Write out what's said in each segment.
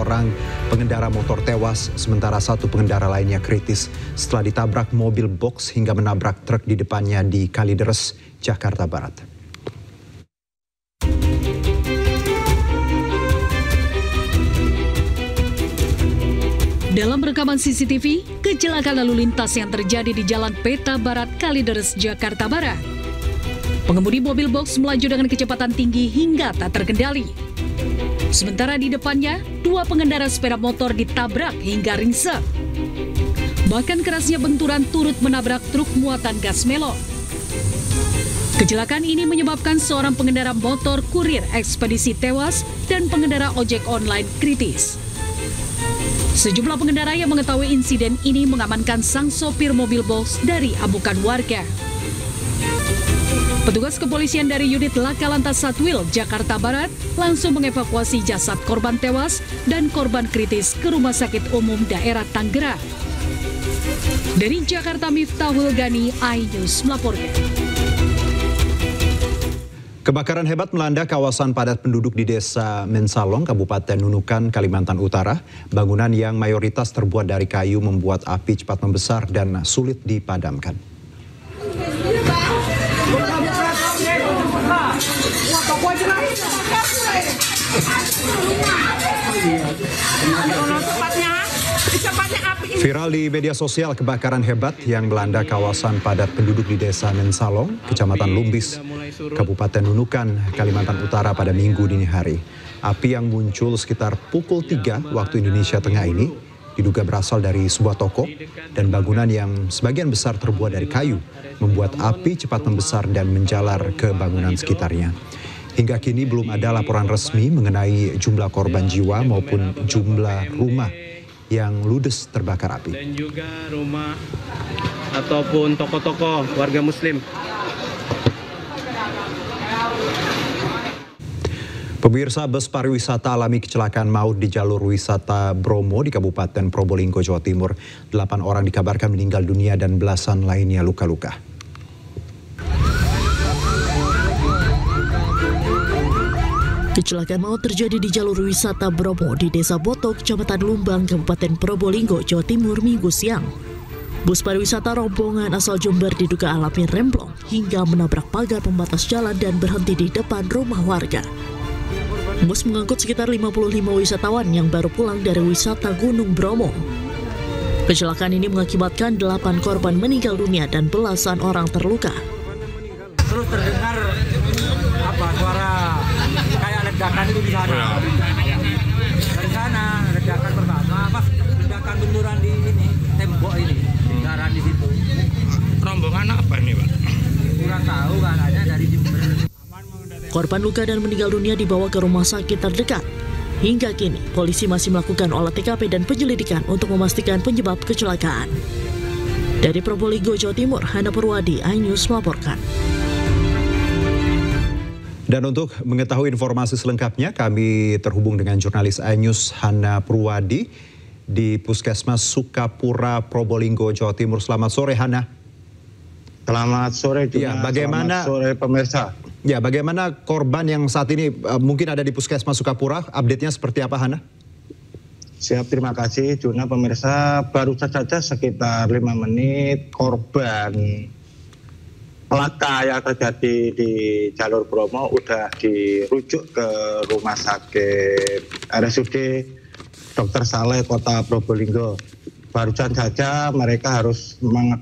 seorang pengendara motor tewas, sementara satu pengendara lainnya kritis setelah ditabrak mobil box hingga menabrak truk di depannya di Kalideres, Jakarta Barat. Dalam rekaman CCTV, kecelakaan lalu lintas yang terjadi di Jalan Peta Barat, Kalideres, Jakarta Barat. Pengemudi mobil box melaju dengan kecepatan tinggi hingga tak terkendali. Sementara di depannya, dua pengendara sepeda motor ditabrak hingga ringsek. Bahkan kerasnya benturan turut menabrak truk muatan gas melon. Kecelakaan ini menyebabkan seorang pengendara motor kurir ekspedisi tewas dan pengendara ojek online kritis. Sejumlah pengendara yang mengetahui insiden ini mengamankan sang sopir mobil box dari amukan warga. Petugas kepolisian dari unit Laka Lantas Satwil, Jakarta Barat langsung mengevakuasi jasad korban tewas dan korban kritis ke Rumah Sakit Umum Daerah Tanggerang. Dari Jakarta, Miftahul Gani, iNews melaporkan. Kebakaran hebat melanda kawasan padat penduduk di Desa Mensalong, Kabupaten Nunukan, Kalimantan Utara. Bangunan yang mayoritas terbuat dari kayu membuat api cepat membesar dan sulit dipadamkan. Viral di media sosial kebakaran hebat yang melanda kawasan padat penduduk di Desa Mensalong, Kecamatan Lumbis, Kabupaten Nunukan, Kalimantan Utara pada Minggu dini hari. Api yang muncul sekitar pukul 3 waktu Indonesia Tengah ini diduga berasal dari sebuah toko dan bangunan yang sebagian besar terbuat dari kayu, membuat api cepat membesar dan menjalar ke bangunan sekitarnya. Hingga kini belum ada laporan resmi mengenai jumlah korban jiwa maupun jumlah rumah yang ludes terbakar api. Dan juga rumah ataupun toko-toko warga muslim. Pemirsa, bus pariwisata alami kecelakaan maut di jalur wisata Bromo di Kabupaten Probolinggo, Jawa Timur. 8 orang dikabarkan meninggal dunia dan belasan lainnya luka-luka. Kecelakaan maut terjadi di jalur wisata Bromo di Desa Botok, Kecamatan Lumbang, Kabupaten Probolinggo, Jawa Timur, Minggu siang. Bus pariwisata rombongan asal Jember diduga alami remblong hingga menabrak pagar pembatas jalan dan berhenti di depan rumah warga. Bus mengangkut sekitar 55 wisatawan yang baru pulang dari wisata Gunung Bromo. Kecelakaan ini mengakibatkan 8 korban meninggal dunia dan belasan orang terluka. Terus terdengar suara kayak ledakan itu di sana. Dari sana ledakan pertama, pas ledakan benturan di ini tembok ini, lingkaran di situ. Rombongan apa ini, Pak? Kurang tahu kan, ada dari Jember. Korban luka dan meninggal dunia dibawa ke rumah sakit terdekat. Hingga kini, polisi masih melakukan olah TKP dan penyelidikan untuk memastikan penyebab kecelakaan. Dari Probolinggo, Jawa Timur, Hana Purwadi, iNews melaporkan. Dan untuk mengetahui informasi selengkapnya, kami terhubung dengan jurnalis iNews Hana Purwadi di Puskesmas Sukapura, Probolinggo, Jawa Timur. Selamat sore, Hana. Selamat sore juga. Ya, bagaimana, selamat sore pemirsa. Ya, bagaimana korban yang saat ini mungkin ada di Puskesmas Sukapura? Update-nya seperti apa, Hana? Siap, terima kasih Juna. Pemirsa, baru saja sekitar 5 menit korban laka yang terjadi di jalur Bromo udah dirujuk ke rumah sakit RSUD Dr. Saleh Kota Probolinggo. Barusan saja mereka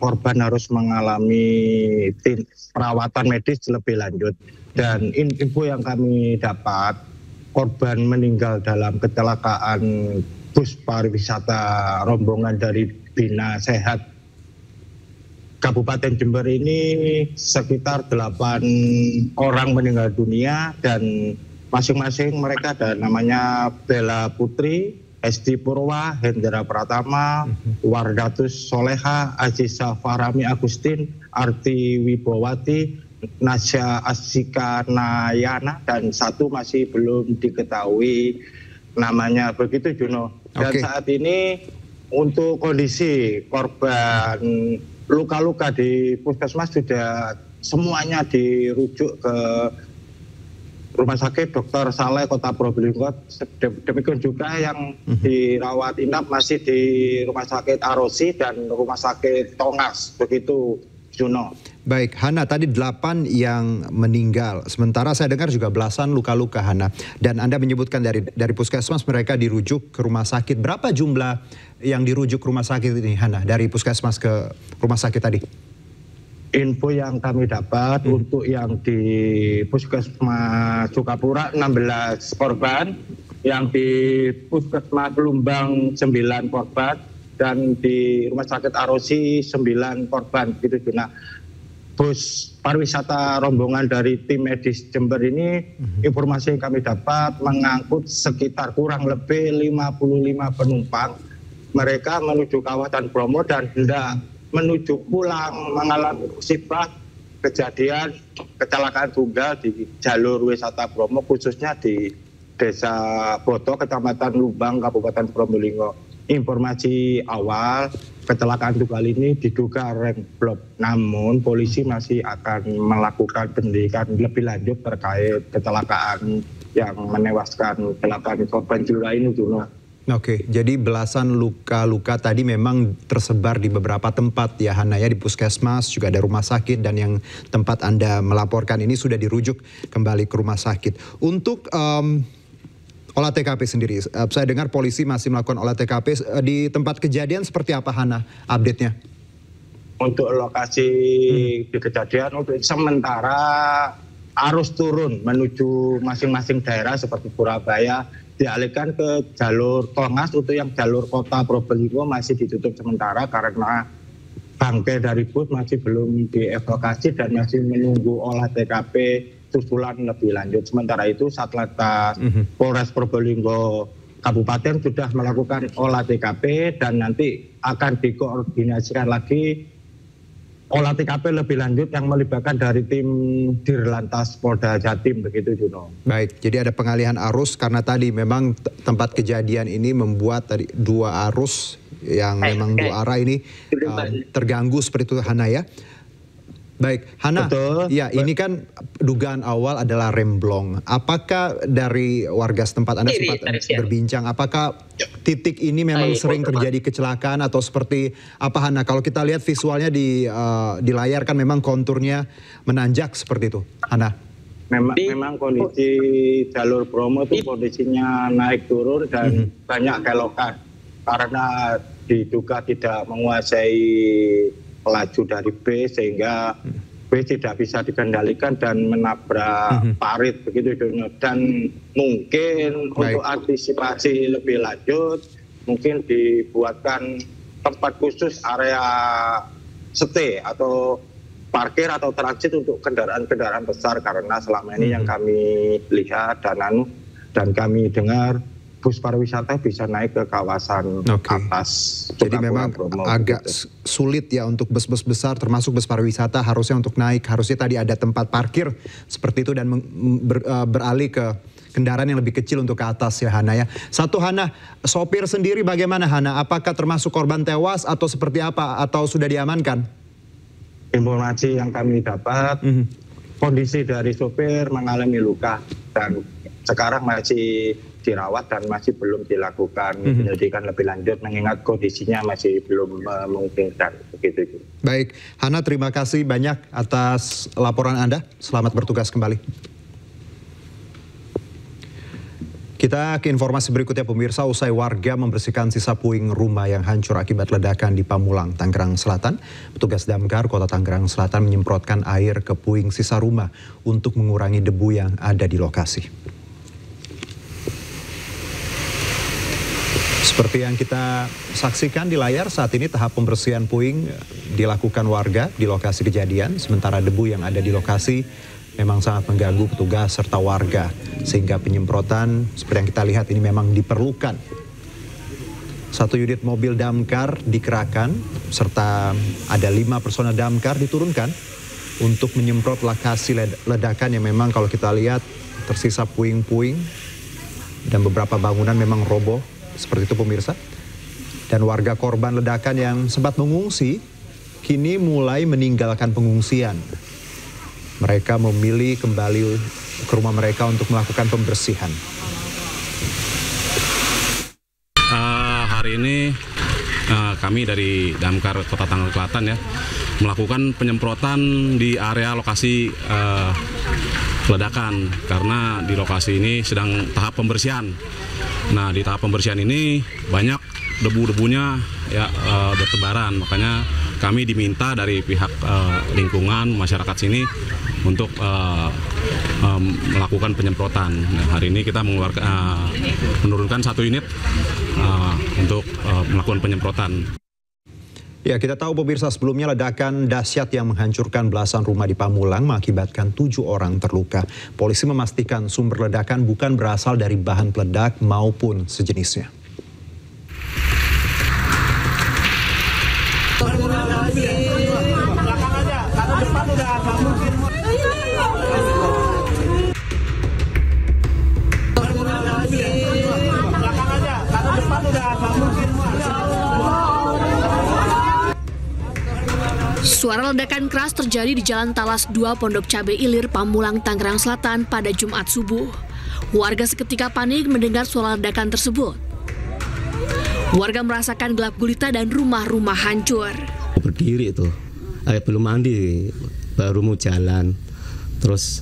korban harus mengalami perawatan medis lebih lanjut. Dan info yang kami dapat, korban meninggal dalam kecelakaan bus pariwisata rombongan dari Bina Sehat Kabupaten Jember ini sekitar 8 orang meninggal dunia dan masing-masing mereka ada namanya Bella Putri, Esti Purwa, Hendra Pratama, Wardatus Soleha, Aziza Farami Agustin, Arti Wibowati, Nasya Asika Nayana, dan satu masih belum diketahui namanya. Begitu Juno. Dan saat ini untuk kondisi korban luka-luka di puskesmas sudah semuanya dirujuk ke Rumah Sakit Dr. Saleh Kota Probolinggo, demikian juga yang dirawat inap masih di Rumah Sakit Arosi dan Rumah Sakit Tongas, begitu Juno. Baik, Hana, tadi 8 yang meninggal, sementara saya dengar juga belasan luka-luka, Hana. Dan Anda menyebutkan dari puskesmas mereka dirujuk ke rumah sakit. Berapa jumlah yang dirujuk ke rumah sakit ini, Hana, dari puskesmas ke rumah sakit tadi? Info yang kami dapat untuk yang di Puskesmas Sukapura 16 korban, yang di Puskesmas Lumbang 9 korban, dan di Rumah Sakit Arosi 9 korban. Gitu. Nah, bus pariwisata rombongan dari tim medis Jember ini, informasi yang kami dapat mengangkut sekitar kurang lebih 55 penumpang. Mereka menuju kawasan Bromo dan hendak menuju pulang mengalami musibah kejadian kecelakaan tunggal di jalur wisata Bromo, khususnya di Desa Boto, Kecamatan Lumbang, Kabupaten Probolinggo. Informasi awal, kecelakaan tunggal ini diduga remblong, namun polisi masih akan melakukan penyelidikan lebih lanjut terkait kecelakaan yang menewaskan 8 korban jiwa ini dulu. Oke, jadi belasan luka-luka tadi memang tersebar di beberapa tempat ya, Hana, ya, di puskesmas, juga ada rumah sakit, dan yang tempat Anda melaporkan ini sudah dirujuk kembali ke rumah sakit. Untuk olah TKP sendiri, saya dengar polisi masih melakukan olah TKP di tempat kejadian, seperti apa, Hana, update-nya? Untuk lokasi di kejadian, untuk sementara arus turun menuju masing-masing daerah seperti Surabaya dialihkan ke jalur Tongas. Untuk yang jalur Kota Probolinggo masih ditutup sementara karena bangkai dari bus masih belum dievakuasi dan masih menunggu olah TKP susulan lebih lanjut. Sementara itu Satlantas Polres Probolinggo Kabupaten sudah melakukan olah TKP dan nanti akan dikoordinasikan lagi olah TKP lebih lanjut yang melibatkan dari tim Dirlantas Polda Jatim, begitu Juno. Baik, jadi ada pengalihan arus karena tadi memang tempat kejadian ini membuat tadi 2 arus yang memang 2 arah ini terganggu seperti itu, Hana, ya. Baik, Hana, betul, ya ini kan dugaan awal adalah remblong. Apakah dari warga setempat Anda sempat berbincang, apakah titik ini memang sering terjadi kecelakaan atau seperti apa, Hana? Kalau kita lihat visualnya di layar kan memang konturnya menanjak seperti itu, Hana. Memang kondisi jalur Bromo itu kondisinya naik turun dan banyak kelokan karena diduga tidak menguasai laju dari bus sehingga bus tidak bisa dikendalikan dan menabrak parit, begitu. Dan mungkin untuk antisipasi lebih lanjut mungkin dibuatkan tempat khusus area stay atau parkir atau transit untuk kendaraan-kendaraan besar, karena selama ini yang kami lihat dan kami dengar bus pariwisata bisa naik ke kawasan atas. Jadi memang agak sulit ya untuk bus-bus besar, termasuk bus pariwisata harusnya untuk naik. Harusnya tadi ada tempat parkir seperti itu dan beralih ke kendaraan yang lebih kecil untuk ke atas ya, Hana, ya. Satu, Hana, sopir sendiri bagaimana, Hana? Apakah termasuk korban tewas atau seperti apa? Atau sudah diamankan? Informasi yang kami dapat, kondisi dari sopir mengalami luka dan sekarang masih dirawat dan masih belum dilakukan penyelidikan lebih lanjut mengingat kondisinya masih belum memungkinkan, begitu. Baik, Hana, terima kasih banyak atas laporan Anda. Selamat bertugas kembali. Kita ke informasi berikutnya, pemirsa. Usai warga membersihkan sisa puing rumah yang hancur akibat ledakan di Pamulang, Tangerang Selatan, petugas damkar Kota Tangerang Selatan menyemprotkan air ke puing sisa rumah untuk mengurangi debu yang ada di lokasi. Seperti yang kita saksikan di layar saat ini, tahap pembersihan puing dilakukan warga di lokasi kejadian, sementara debu yang ada di lokasi memang sangat mengganggu petugas serta warga, sehingga penyemprotan seperti yang kita lihat ini memang diperlukan. 1 unit mobil damkar dikerahkan, serta ada 5 personel damkar diturunkan untuk menyemprot lokasi ledakan yang memang kalau kita lihat tersisa puing-puing dan beberapa bangunan memang roboh. Seperti itu, pemirsa. Dan warga korban ledakan yang sempat mengungsi kini mulai meninggalkan pengungsian. Mereka memilih kembali ke rumah mereka untuk melakukan pembersihan. Hari ini kami dari Damkar Kota Tangerang Selatan ya melakukan penyemprotan di area lokasi ledakan karena di lokasi ini sedang tahap pembersihan. Nah, di tahap pembersihan ini banyak debu-debunya ya bertebaran, makanya kami diminta dari pihak lingkungan masyarakat sini untuk melakukan penyemprotan. Nah, hari ini kita menurunkan 1 unit untuk melakukan penyemprotan. Ya, kita tahu pemirsa, sebelumnya ledakan dahsyat yang menghancurkan belasan rumah di Pamulang mengakibatkan 7 orang terluka. Polisi memastikan sumber ledakan bukan berasal dari bahan peledak maupun sejenisnya. Suara ledakan keras terjadi di Jalan Talas 2 Pondok Cabe Ilir, Pamulang, Tangerang Selatan pada Jumat subuh. Warga seketika panik mendengar suara ledakan tersebut. Warga merasakan gelap gulita dan rumah-rumah hancur. Berdiri itu, belum mandi, baru mau jalan, terus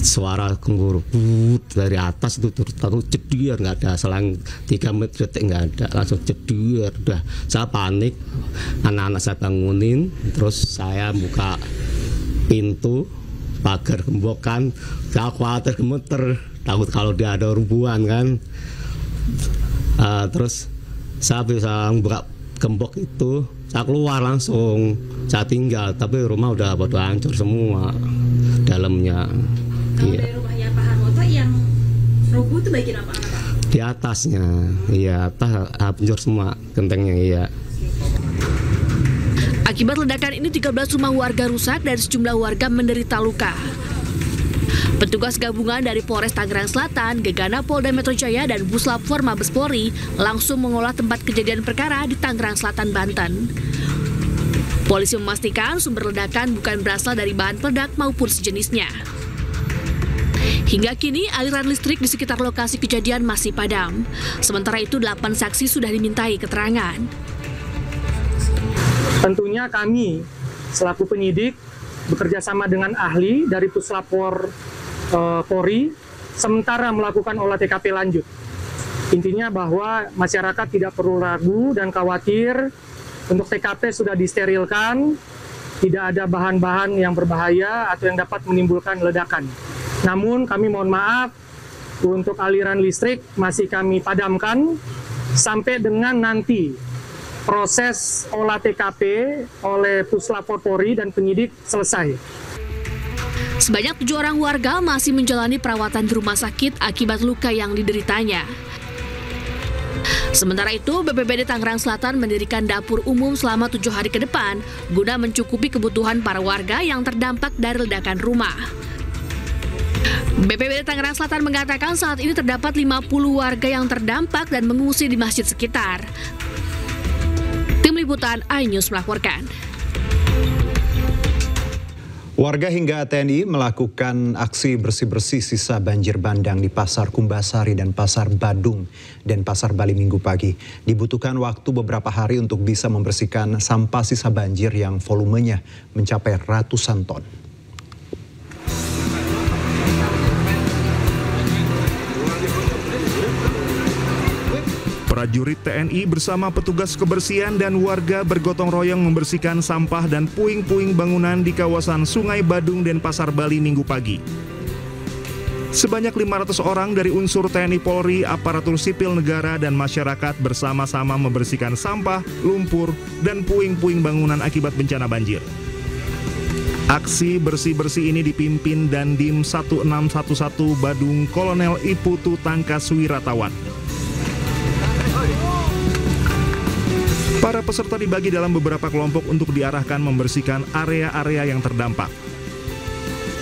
suara gemuruh dari atas itu terus jeder, nggak ada selang 3 detik nggak ada, langsung jeder. Udah saya panik, anak-anak saya bangunin, terus saya buka pintu pagar gembokan, saya khawatir gemeter, takut kalau dia ada rubuhan kan. Terus saya bisa buka gembok itu, saya keluar langsung, saya tinggal, tapi rumah udah hancur semua dalamnya. Kalau dari rumahnya Pak Harmoto yang rubuh itu bagian apa? Di atasnya, iya, atas hancur semua gentengnya, iya. Akibat ledakan ini 13 rumah warga rusak dan sejumlah warga menderita luka. Petugas gabungan dari Polres Tangerang Selatan, Gegana Polda Metro Jaya, dan Puslap Forma Mabes Polri langsung mengolah tempat kejadian perkara di Tangerang Selatan, Banten. Polisi memastikan sumber ledakan bukan berasal dari bahan peledak maupun sejenisnya. Hingga kini aliran listrik di sekitar lokasi kejadian masih padam. Sementara itu 8 saksi sudah dimintai keterangan. Tentunya kami selaku penyidik bekerja sama dengan ahli dari Puslapor Polri sementara melakukan olah TKP lanjut. Intinya bahwa masyarakat tidak perlu ragu dan khawatir, untuk TKP sudah disterilkan, tidak ada bahan-bahan yang berbahaya atau yang dapat menimbulkan ledakan. Namun kami mohon maaf, untuk aliran listrik masih kami padamkan sampai dengan nanti proses olah TKP oleh Puslapor Polri dan penyidik selesai. Sebanyak 7 orang warga masih menjalani perawatan di rumah sakit akibat luka yang dideritanya. Sementara itu, BPBD Tangerang Selatan mendirikan dapur umum selama 7 hari ke depan guna mencukupi kebutuhan para warga yang terdampak dari ledakan rumah. BPBD Tangerang Selatan mengatakan saat ini terdapat 50 warga yang terdampak dan mengungsi di masjid sekitar. Tim Liputan iNews melaporkan. Warga hingga TNI melakukan aksi bersih-bersih sisa banjir bandang di Pasar Kumbasari dan Pasar Badung dan Pasar Bali Minggu pagi. Dibutuhkan waktu beberapa hari untuk bisa membersihkan sampah sisa banjir yang volumenya mencapai ratusan ton. Prajurit TNI bersama petugas kebersihan dan warga bergotong royong membersihkan sampah dan puing-puing bangunan di kawasan Sungai Badung dan Pasar Bali Minggu pagi. Sebanyak 500 orang dari unsur TNI Polri, aparatur sipil negara, dan masyarakat bersama-sama membersihkan sampah, lumpur, dan puing-puing bangunan akibat bencana banjir. Aksi bersih-bersih ini dipimpin Dandim 1611 Badung Kolonel Iputu Tangkas Wiratawan. Para peserta dibagi dalam beberapa kelompok untuk diarahkan membersihkan area-area yang terdampak.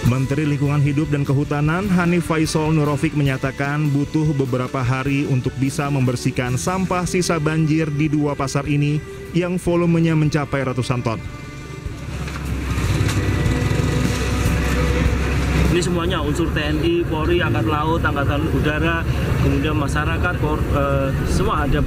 Menteri Lingkungan Hidup dan Kehutanan Hanif Faisal Nurofik menyatakan butuh beberapa hari untuk bisa membersihkan sampah sisa banjir di 2 pasar ini yang volumenya mencapai ratusan ton. Ini Jadi semuanya unsur TNI, Polri, Angkatan Laut, Angkatan Udara, kemudian masyarakat, semua ada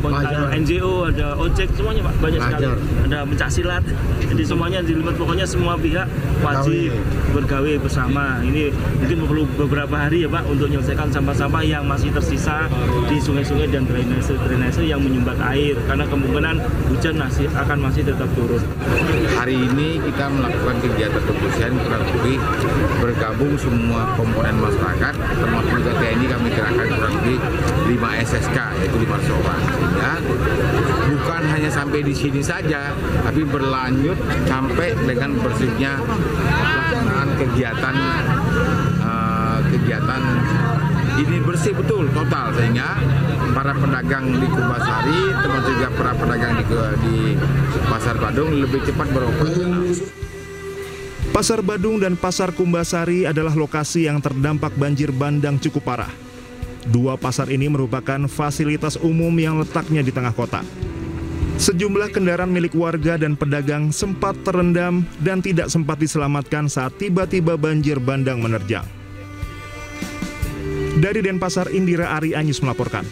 NGO, ada ojek, semuanya Pak, banyak sekali. Ada pencak silat. Jadi semuanya dilibat, pokoknya semua pihak wajib bergawe bersama. Ini mungkin perlu beberapa hari ya Pak untuk menyelesaikan sampah-sampah yang masih tersisa di sungai-sungai dan drainase yang menyumbat air, karena kemungkinan hujan masih tetap turun. Hari ini kita melakukan kegiatan pembersihan kurang lebih bergabung semua komponen masyarakat, termasuk juga TNI. Kami kerahkan kurang lebih 5 SSK, yaitu 5 orang. Sehingga bukan hanya sampai di sini saja, tapi berlanjut sampai dengan bersihnya pelaksanaan kegiatan ini bersih betul total, sehingga para pedagang di Kumbasari termasuk juga para pedagang di Pasar Badung lebih cepat beroperasional. Pasar Badung dan Pasar Kumbasari adalah lokasi yang terdampak banjir bandang cukup parah. Dua pasar ini merupakan fasilitas umum yang letaknya di tengah kota. Sejumlah kendaraan milik warga dan pedagang sempat terendam dan tidak sempat diselamatkan saat tiba-tiba banjir bandang menerjang. Dari Denpasar, Indira Ari Anyus melaporkan.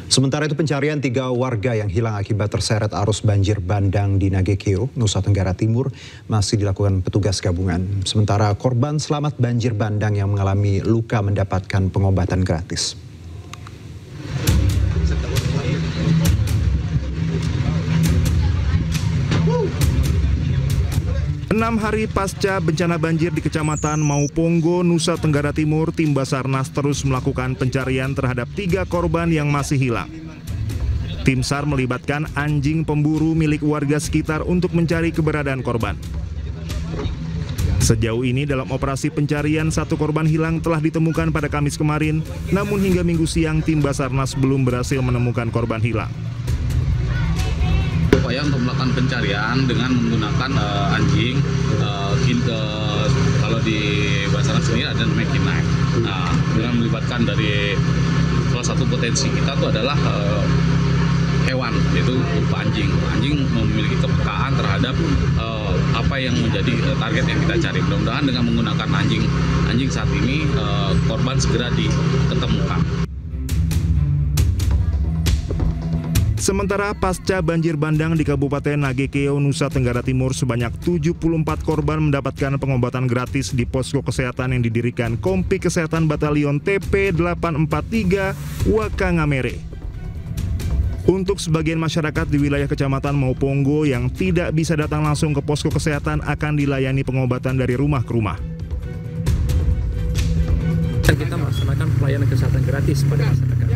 Sementara itu pencarian 3 warga yang hilang akibat terseret arus banjir bandang di Nagekeo, Nusa Tenggara Timur masih dilakukan petugas gabungan. Sementara korban selamat banjir bandang yang mengalami luka mendapatkan pengobatan gratis. 6 hari pasca bencana banjir di Kecamatan Mauponggo, Nusa Tenggara Timur, tim Basarnas terus melakukan pencarian terhadap 3 korban yang masih hilang. Tim SAR melibatkan anjing pemburu milik warga sekitar untuk mencari keberadaan korban. Sejauh ini dalam operasi pencarian 1 korban hilang telah ditemukan pada Kamis kemarin, namun hingga Minggu siang tim Basarnas belum berhasil menemukan korban hilang. Upaya untuk melakukan pencarian dengan menggunakan anjing, kalau di Basarnas sendiri ada namanya K9. Nah, dengan melibatkan dari salah satu potensi kita itu adalah hewan, yaitu berupa anjing. Anjing memiliki kepekaan terhadap apa yang menjadi target yang kita cari. Mudah-mudahan dengan menggunakan anjing saat ini korban segera diketemukan. Sementara pasca banjir bandang di Kabupaten Nagekeo, Nusa Tenggara Timur, sebanyak 74 korban mendapatkan pengobatan gratis di posko kesehatan yang didirikan Kompi Kesehatan Batalion TP 843 Wakangamere. Untuk sebagian masyarakat di wilayah Kecamatan Mauponggo yang tidak bisa datang langsung ke posko kesehatan akan dilayani pengobatan dari rumah ke rumah. Kita melaksanakan pelayanan kesehatan gratis pada masyarakat,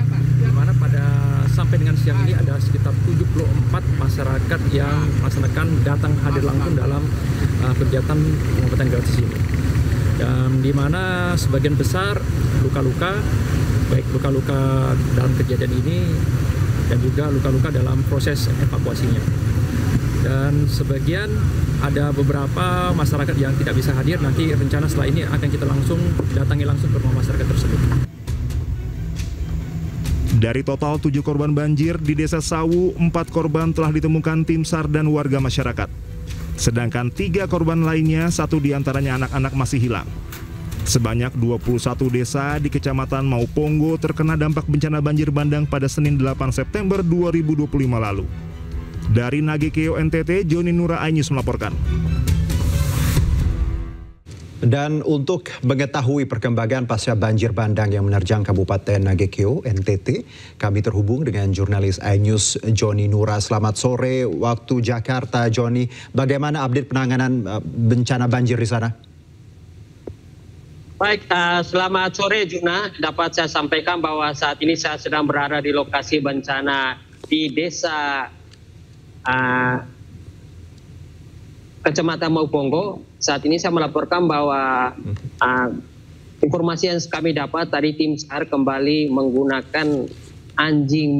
di mana sampai dengan siang ini ada sekitar 74 masyarakat yang melaksanakan datang hadir langsung dalam kegiatan pengobatan gratis ini. Dan di mana sebagian besar luka-luka, baik luka-luka dalam kejadian ini dan juga luka-luka dalam proses evakuasinya. Dan sebagian ada beberapa masyarakat yang tidak bisa hadir, nanti rencana setelah ini akan kita datangi langsung ke rumah masyarakat tersebut. Dari total 7 korban banjir di Desa Sawu, 4 korban telah ditemukan tim SAR dan warga masyarakat. Sedangkan 3 korban lainnya, 1 diantaranya anak-anak masih hilang. Sebanyak 21 desa di Kecamatan Mauponggo terkena dampak bencana banjir bandang pada Senin 8 September 2025 lalu. Dari Nagekeo NTT, Joni Nura Ainus melaporkan. Dan untuk mengetahui perkembangan pasca banjir bandang yang menerjang Kabupaten Nagekeo NTT, kami terhubung dengan jurnalis iNews Joni Nura. Selamat sore waktu Jakarta, Joni. Bagaimana update penanganan bencana banjir di sana? Baik, selamat sore Juna. Dapat saya sampaikan bahwa saat ini saya sedang berada di lokasi bencana di Desa Kecamatan Mauponggo. Saat ini saya melaporkan bahwa informasi yang kami dapat tadi tim SAR kembali menggunakan anjing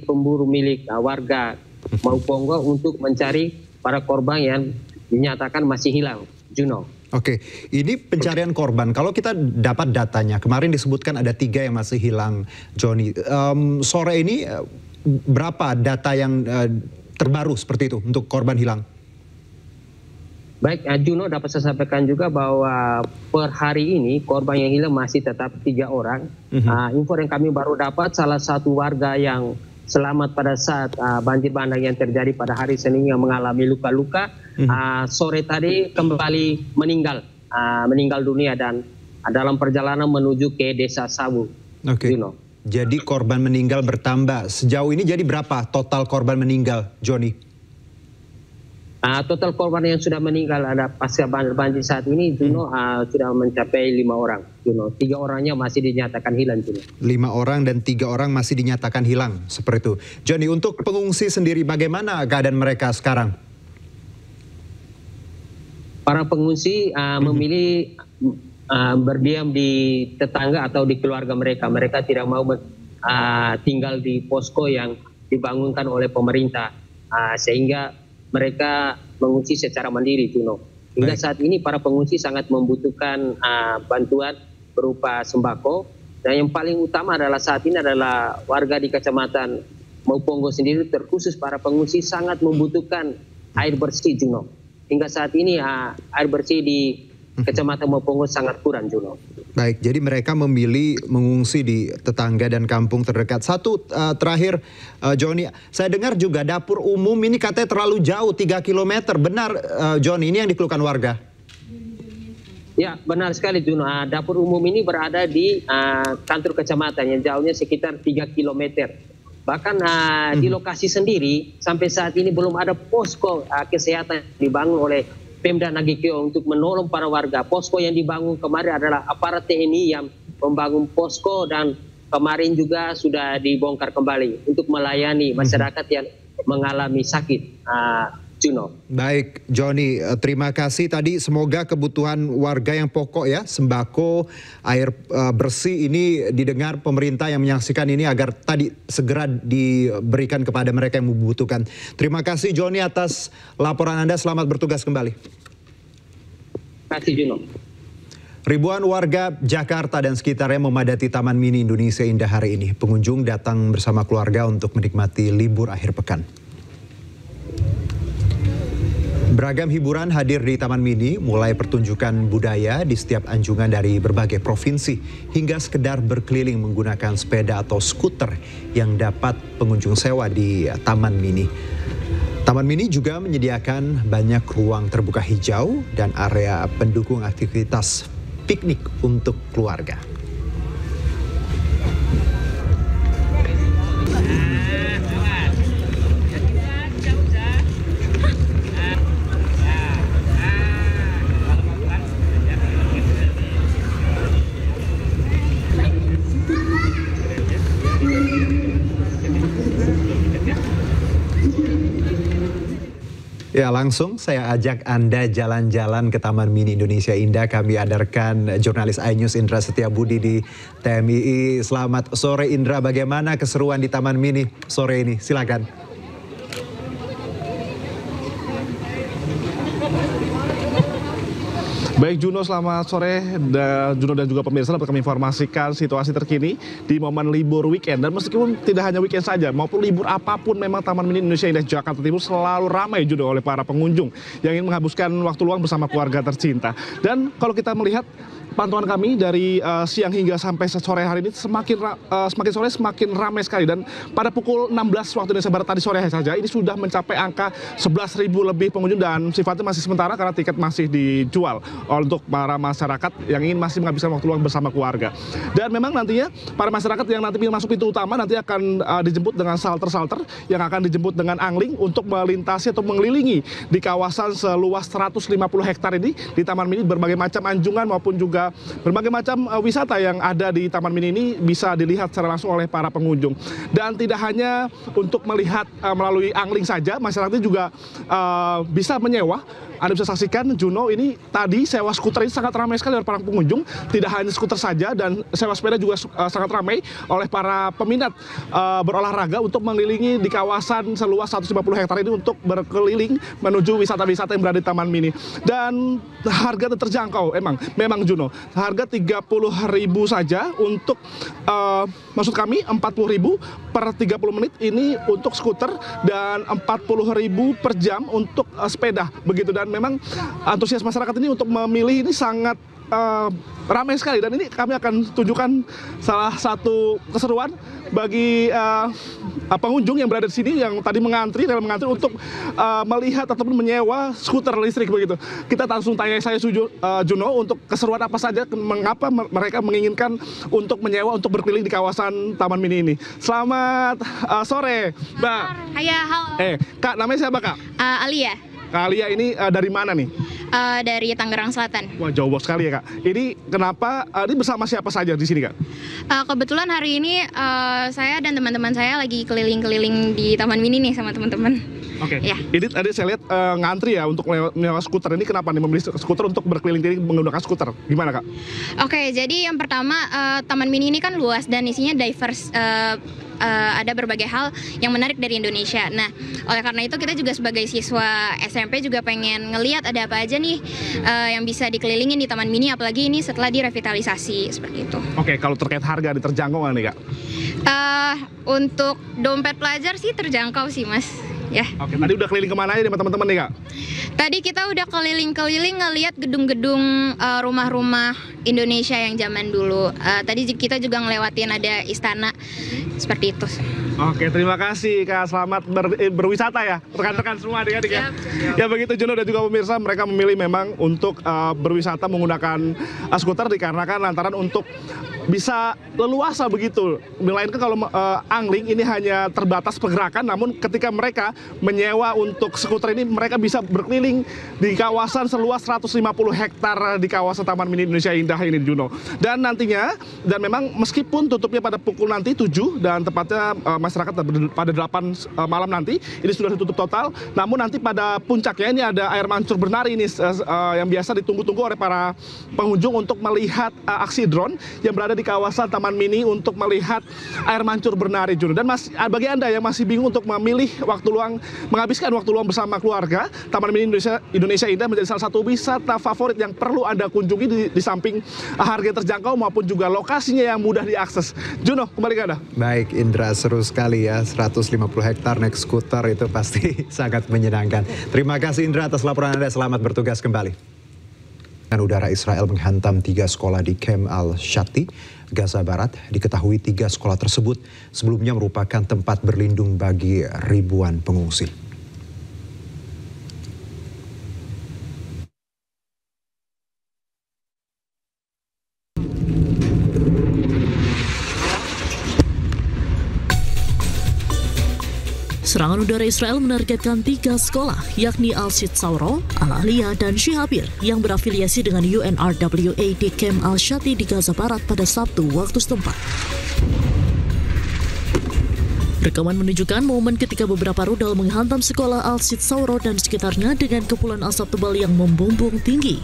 pemburu milik warga Mauponggo untuk mencari para korban yang dinyatakan masih hilang. Juno. Oke, ini pencarian korban. Kalau kita dapat datanya, kemarin disebutkan ada 3 yang masih hilang, Joni. Sore ini berapa data yang terbaru seperti itu untuk korban hilang? Baik, Juno, dapat saya sampaikan juga bahwa per hari ini korban yang hilang masih tetap 3 orang. Info yang kami baru dapat, salah satu warga yang selamat pada saat banjir bandang yang terjadi pada hari Senin yang mengalami luka-luka, sore tadi kembali meninggal dunia dan dalam perjalanan menuju ke Desa Sabu. Oke. Jadi korban meninggal bertambah. Sejauh ini jadi berapa total korban meninggal, Joni? Total korban yang sudah meninggal ada pasca banjir saat ini, Juno, sudah mencapai 5 orang. Juno, 3 orangnya masih dinyatakan hilang. Juno. 5 orang dan 3 orang masih dinyatakan hilang, seperti itu. Joni, untuk pengungsi sendiri bagaimana keadaan mereka sekarang? Para pengungsi memilih berdiam di tetangga atau di keluarga mereka. Mereka tidak mau tinggal di posko yang dibangunkan oleh pemerintah, sehingga mereka mengungsi secara mandiri, Juno. Hingga saat ini para pengungsi sangat membutuhkan bantuan berupa sembako. Dan yang paling utama adalah saat ini adalah warga di Kecamatan Maupongo sendiri, terkhusus para pengungsi sangat membutuhkan air bersih, Juno. Hingga saat ini air bersih di Kecamatan Maupongo sangat kurang, Juno. Baik, jadi mereka memilih mengungsi di tetangga dan kampung terdekat. Satu terakhir, Joni, saya dengar juga dapur umum ini katanya terlalu jauh, 3 km. Benar, Joni, ini yang dikeluhkan warga? Ya, benar sekali, Juno. Dapur umum ini berada di kantor kecamatan yang jauhnya sekitar 3 km. Bahkan di lokasi sendiri, sampai saat ini belum ada posko kesehatan yang dibangun oleh Pemda Nagekeo untuk menolong para warga. Posko yang dibangun kemarin adalah aparat TNI yang membangun posko dan kemarin juga sudah dibongkar kembali untuk melayani masyarakat yang mengalami sakit. Juno. Baik, Joni, terima kasih tadi. Semoga kebutuhan warga yang pokok ya, sembako, air bersih ini didengar pemerintah yang menyaksikan ini agar tadi segera diberikan kepada mereka yang membutuhkan. Terima kasih Joni atas laporan Anda, selamat bertugas kembali. Terima kasih Juno. Ribuan warga Jakarta dan sekitarnya memadati Taman Mini Indonesia Indah hari ini. Pengunjung datang bersama keluarga untuk menikmati libur akhir pekan. Beragam hiburan hadir di Taman Mini, mulai pertunjukan budaya di setiap anjungan dari berbagai provinsi, hingga sekedar berkeliling menggunakan sepeda atau skuter yang dapat pengunjung sewa di Taman Mini. Taman Mini juga menyediakan banyak ruang terbuka hijau dan area pendukung aktivitas piknik untuk keluarga. Ya, langsung saya ajak Anda jalan-jalan ke Taman Mini Indonesia Indah. Kami hadirkan jurnalis iNews Indra Setiabudi di TMII. Selamat sore Indra, bagaimana keseruan di Taman Mini sore ini? Silakan. Baik Juno, selamat sore. Juno dan juga pemirsa, dapat kami informasikan situasi terkini di momen libur weekend. Dan meskipun tidak hanya weekend saja, maupun libur apapun, memang Taman Mini Indonesia Indah Jakarta Timur selalu ramai Juno oleh para pengunjung yang ingin menghabiskan waktu luang bersama keluarga tercinta. Dan kalau kita melihat pantauan kami dari siang hingga sampai sore hari ini semakin sore semakin ramai sekali, dan pada pukul 16 waktu Indonesia Barat tadi sore saja ini sudah mencapai angka 11.000 lebih pengunjung, dan sifatnya masih sementara karena tiket masih dijual untuk para masyarakat yang ingin masih menghabiskan waktu luang bersama keluarga. Dan memang nantinya para masyarakat yang nanti masuk pintu utama nanti akan dijemput dengan salter-salter yang akan dijemput dengan angling untuk melintasi atau mengelilingi di kawasan seluas 150 hektar ini di Taman Mini. Berbagai macam anjungan maupun juga berbagai macam wisata yang ada di Taman Mini ini bisa dilihat secara langsung oleh para pengunjung. Dan tidak hanya untuk melihat melalui angling saja, masyarakat juga bisa menyewa. Anda bisa saksikan Juno, ini tadi sewa skuter ini sangat ramai sekali oleh para pengunjung. Tidak hanya skuter saja, dan sewa sepeda juga sangat ramai oleh para peminat berolahraga untuk mengelilingi di kawasan seluas 150 hektar ini untuk berkeliling menuju wisata-wisata yang berada di Taman Mini. Dan harga terjangkau memang Juno. Harga 30.000 saja untuk maksud kami 40.000 per 30 menit ini untuk skuter dan 40.000 per jam untuk sepeda begitu. Dan memang antusias masyarakat ini untuk memilih ini sangat ramai sekali, dan ini kami akan tunjukkan salah satu keseruan bagi pengunjung yang berada di sini yang tadi mengantri untuk melihat ataupun menyewa skuter listrik begitu. Kita langsung tanya saya Juno untuk keseruan apa saja, mengapa mereka menginginkan untuk menyewa untuk berkeliling di kawasan Taman Mini ini. Selamat sore, Mbak. Haya, halo. Kak, namanya siapa, Kak? Alia. Kak Alia ini dari mana nih? Dari Tangerang Selatan. Wah, jauh sekali ya, Kak. Ini kenapa, ini bersama siapa saja di sini, Kak? Kebetulan hari ini saya dan teman-teman saya lagi keliling-keliling di Taman Mini nih sama teman-teman. Oke. Ya. Ini tadi saya lihat ngantri ya untuk menyewa skuter. Ini kenapa nih membeli skuter untuk berkeliling-keliling menggunakan skuter? Gimana, Kak? Oke, jadi yang pertama Taman Mini ini kan luas dan isinya diverse. Ada berbagai hal yang menarik dari Indonesia. Nah, oleh karena itu kita juga sebagai siswa SMP juga pengen ngelihat ada apa aja nih yang bisa dikelilingin di Taman Mini, apalagi ini setelah direvitalisasi seperti itu. Oke, kalau terkait harga terjangkau nggak nih, Kak? Untuk dompet pelajar sih terjangkau sih, Mas. Ya. Oke, tadi udah keliling kemana aja nih teman-teman nih, Kak? Tadi kita udah keliling-keliling ngelihat gedung-gedung rumah-rumah Indonesia yang zaman dulu. Tadi kita juga ngelewatin ada istana seperti itu. Oke, terima kasih, Kak. Selamat berwisata ya, rekan-rekan semua adik-adik ya. Ya begitu Juno dan juga pemirsa, mereka memilih memang untuk berwisata menggunakan skuter dikarenakan lantaran untuk bisa leluasa begitu. Melainkan kalau angling ini hanya terbatas pergerakan, namun ketika mereka menyewa untuk skuter ini mereka bisa berkeliling di kawasan seluas 150 hektar di kawasan Taman Mini Indonesia Indah ini, Juno. Dan nantinya, dan memang meskipun tutupnya pada pukul nanti 7 dan tepatnya masyarakat pada 8 malam nanti ini sudah ditutup total, namun nanti pada puncaknya ini ada air mancur bernari ini yang biasa ditunggu-tunggu oleh para pengunjung untuk melihat aksi drone yang berada di kawasan Taman Mini untuk melihat air mancur bernari, Juno. Dan bagi Anda yang masih bingung untuk memilih menghabiskan waktu luang bersama keluarga, Taman Mini Indonesia Indah menjadi salah satu wisata favorit yang perlu Anda kunjungi di samping harga terjangkau maupun juga lokasinya yang mudah diakses. Juno, kembali ke Anda. Baik, Indra, seru sekali ya, 150 hektar naik skuter itu pasti sangat menyenangkan. Terima kasih Indra atas laporan Anda, selamat bertugas kembali. Udara Israel menghantam 3 sekolah di Camp Al-Shati, Gaza Barat. Diketahui 3 sekolah tersebut sebelumnya merupakan tempat berlindung bagi ribuan pengungsi. Serangan udara Israel menargetkan 3 sekolah, yakni Al-Shit Sauro, Al-Aliyah, dan Shihabir yang berafiliasi dengan UNRWA di Camp Al-Shati di Gaza Barat pada Sabtu waktu setempat. Rekaman menunjukkan momen ketika beberapa rudal menghantam sekolah Al-Shit Sauro dan sekitarnya dengan kepulan asap tebal yang membumbung tinggi.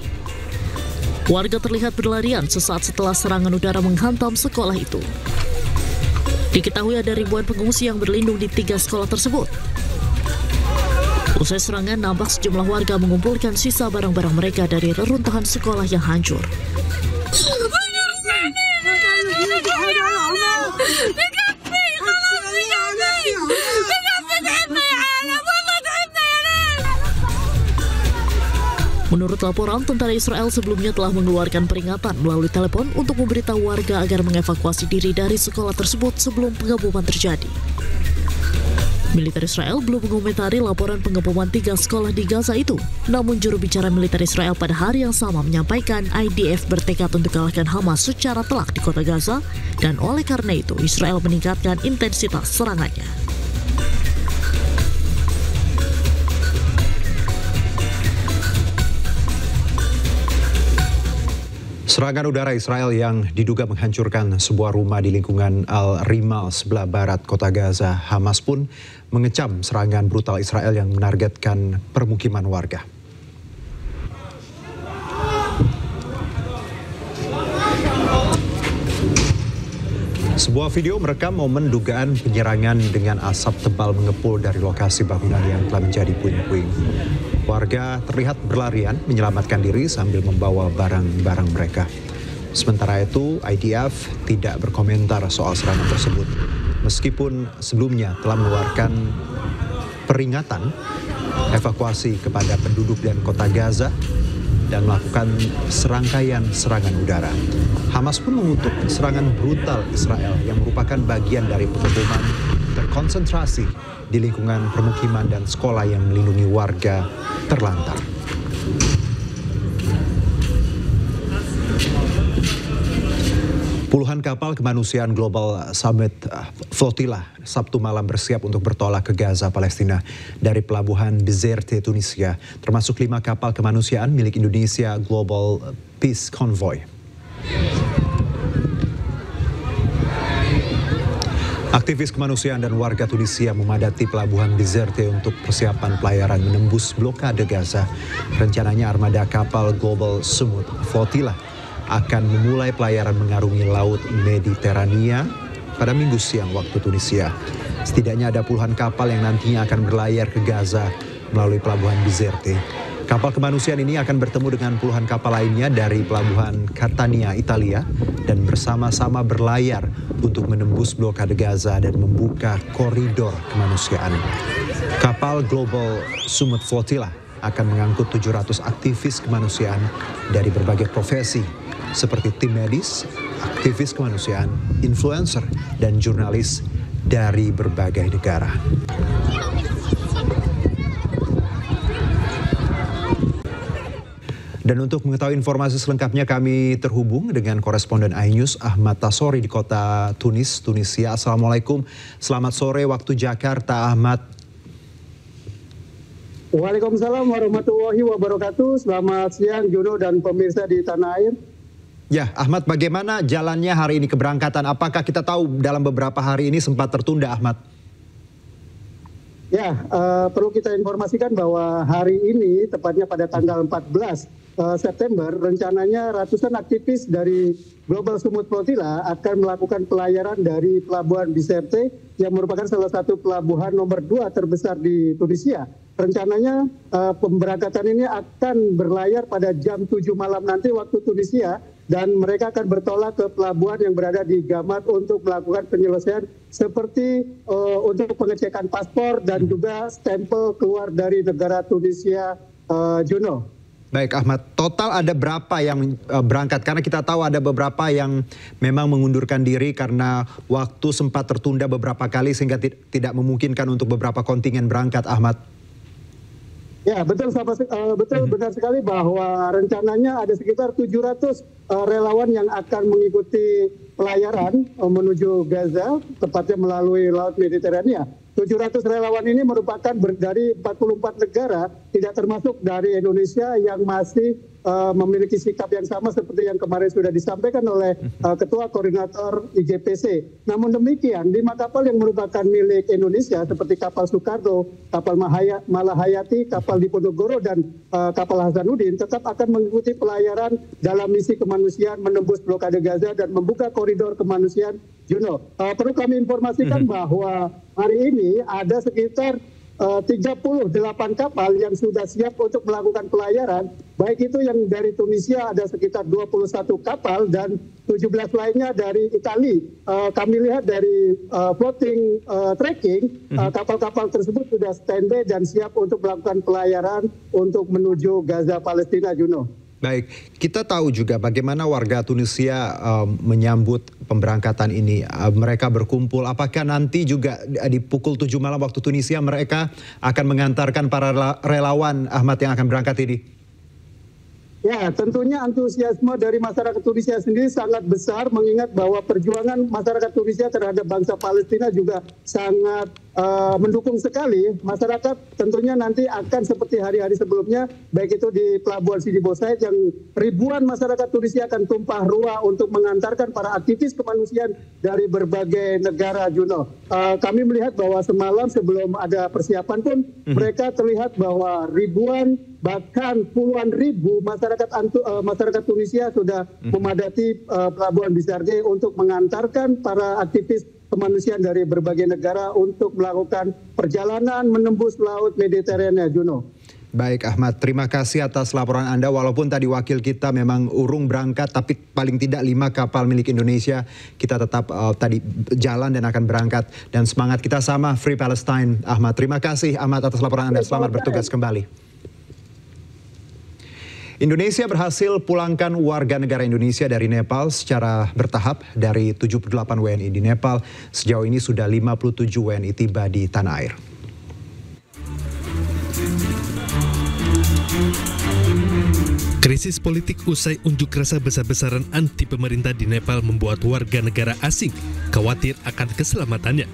Warga terlihat berlarian sesaat setelah serangan udara menghantam sekolah itu. Diketahui ada ribuan pengungsi yang berlindung di 3 sekolah tersebut. Usai serangan, nampak sejumlah warga mengumpulkan sisa barang-barang mereka dari reruntuhan sekolah yang hancur. Menurut laporan, tentara Israel sebelumnya telah mengeluarkan peringatan melalui telepon untuk memberitahu warga agar mengevakuasi diri dari sekolah tersebut sebelum pengeboman terjadi. Militer Israel belum mengomentari laporan pengeboman 3 sekolah di Gaza itu. Namun juru bicara militer Israel pada hari yang sama menyampaikan IDF bertekad untuk kalahkan Hamas secara telak di kota Gaza, dan oleh karena itu Israel meningkatkan intensitas serangannya. Serangan udara Israel yang diduga menghancurkan sebuah rumah di lingkungan Al-Rimal sebelah barat kota Gaza, Hamas pun mengecam serangan brutal Israel yang menargetkan permukiman warga. Sebuah video merekam momen dugaan penyerangan dengan asap tebal mengepul dari lokasi bangunan yang telah menjadi puing-puing. Warga terlihat berlarian menyelamatkan diri sambil membawa barang-barang mereka. Sementara itu, IDF tidak berkomentar soal serangan tersebut. Meskipun sebelumnya telah mengeluarkan peringatan evakuasi kepada penduduk dan kota Gaza dan melakukan serangkaian serangan udara. Hamas pun mengutuk serangan brutal Israel yang merupakan bagian dari pengeboman terkonsentrasi di lingkungan permukiman dan sekolah yang melindungi warga terlantar. Puluhan kapal kemanusiaan Global Summit Flotilla Sabtu malam bersiap untuk bertolak ke Gaza, Palestina dari pelabuhan Bizerte, Tunisia, termasuk 5 kapal kemanusiaan milik Indonesia Global Peace Convoy. Aktivis kemanusiaan dan warga Tunisia memadati pelabuhan Bizerte untuk persiapan pelayaran menembus blokade Gaza. Rencananya armada kapal Global Summit Flotilla akan memulai pelayaran mengarungi Laut Mediterania pada Minggu siang waktu Tunisia. Setidaknya ada puluhan kapal yang nantinya akan berlayar ke Gaza melalui pelabuhan Bizerte. Kapal kemanusiaan ini akan bertemu dengan puluhan kapal lainnya dari pelabuhan Catania, Italia, dan bersama-sama berlayar untuk menembus blokade Gaza dan membuka koridor kemanusiaan. Kapal Global Summit Flotilla akan mengangkut 700 aktivis kemanusiaan dari berbagai profesi, seperti tim medis, aktivis kemanusiaan, influencer, dan jurnalis dari berbagai negara. Dan untuk mengetahui informasi selengkapnya kami terhubung dengan koresponden iNews Ahmad Tasori di kota Tunis, Tunisia. Assalamualaikum, selamat sore waktu Jakarta, Ahmad. Waalaikumsalam warahmatullahi wabarakatuh. Selamat siang Juno dan pemirsa di tanah air. Ya, Ahmad, bagaimana jalannya hari ini keberangkatan? Apakah kita tahu dalam beberapa hari ini sempat tertunda, Ahmad? Ya, perlu kita informasikan bahwa hari ini, tepatnya pada tanggal 14 September, rencananya ratusan aktivis dari Global Summit Flotilla akan melakukan pelayaran dari Pelabuhan Bizerte yang merupakan salah satu pelabuhan nomor 2 terbesar di Tunisia. Rencananya pemberangkatan ini akan berlayar pada jam 7 malam nanti waktu Tunisia dan mereka akan bertolak ke pelabuhan yang berada di Gamat untuk melakukan penyelesaian seperti untuk pengecekan paspor dan juga stempel keluar dari negara Tunisia, Juno. Baik Ahmad, total ada berapa yang berangkat? Karena kita tahu ada beberapa yang memang mengundurkan diri karena waktu sempat tertunda beberapa kali sehingga tidak memungkinkan untuk beberapa kontingen berangkat, Ahmad. Ya, betul benar sekali bahwa rencananya ada sekitar 700 relawan yang akan mengikuti pelayaran menuju Gaza, tepatnya melalui Laut Mediterania. 700 relawan ini merupakan dari 44 negara, tidak termasuk dari Indonesia yang masih memiliki sikap yang sama seperti yang kemarin sudah disampaikan oleh Ketua Koordinator IGPC. Namun demikian, 5 kapal yang merupakan milik Indonesia seperti kapal Soekarno, kapal Malahayati, kapal Diponegoro, dan kapal Hasanuddin tetap akan mengikuti pelayaran dalam misi kemanusiaan menembus blokade Gaza dan membuka koridor kemanusiaan. Juno, perlu kami informasikan bahwa hari ini ada sekitar 38 kapal yang sudah siap untuk melakukan pelayaran, baik itu yang dari Tunisia ada sekitar 21 kapal dan 17 lainnya dari Italia. Kami lihat dari floating tracking, kapal-kapal tersebut sudah standby dan siap untuk melakukan pelayaran untuk menuju Gaza, Palestina, Juno. Baik, kita tahu juga bagaimana warga Tunisia menyambut pemberangkatan ini. Mereka berkumpul, apakah nanti juga di pukul 7 malam waktu Tunisia mereka akan mengantarkan para relawan, Ahmad, yang akan berangkat ini? Ya, tentunya antusiasme dari masyarakat Tunisia sendiri sangat besar, mengingat bahwa perjuangan masyarakat Tunisia terhadap bangsa Palestina juga sangat mendukung sekali. Masyarakat tentunya nanti akan seperti hari-hari sebelumnya, baik itu di Pelabuhan Sidi Bosaid yang ribuan masyarakat Tunisia akan tumpah ruah untuk mengantarkan para aktivis kemanusiaan dari berbagai negara, Juno. Kami melihat bahwa semalam sebelum ada persiapan pun mereka terlihat bahwa ribuan bahkan puluhan ribu masyarakat Tunisia sudah memadati Pelabuhan Bizerte untuk mengantarkan para aktivis kemanusiaan dari berbagai negara untuk melakukan perjalanan menembus Laut Mediterania, Juno. Baik Ahmad, terima kasih atas laporan Anda. Walaupun tadi wakil kita memang urung berangkat, tapi paling tidak 5 kapal milik Indonesia kita tetap tadi jalan dan akan berangkat. Dan semangat kita sama, Free Palestine. Ahmad, terima kasih Ahmad atas laporan Anda. Selamat bertugas kembali. Indonesia berhasil pulangkan warga negara Indonesia dari Nepal secara bertahap. Dari 78 WNI di Nepal, sejauh ini sudah 57 WNI tiba di tanah air. Krisis politik usai unjuk rasa besar-besaran anti pemerintah di Nepal membuat warga negara asing khawatir akan keselamatannya.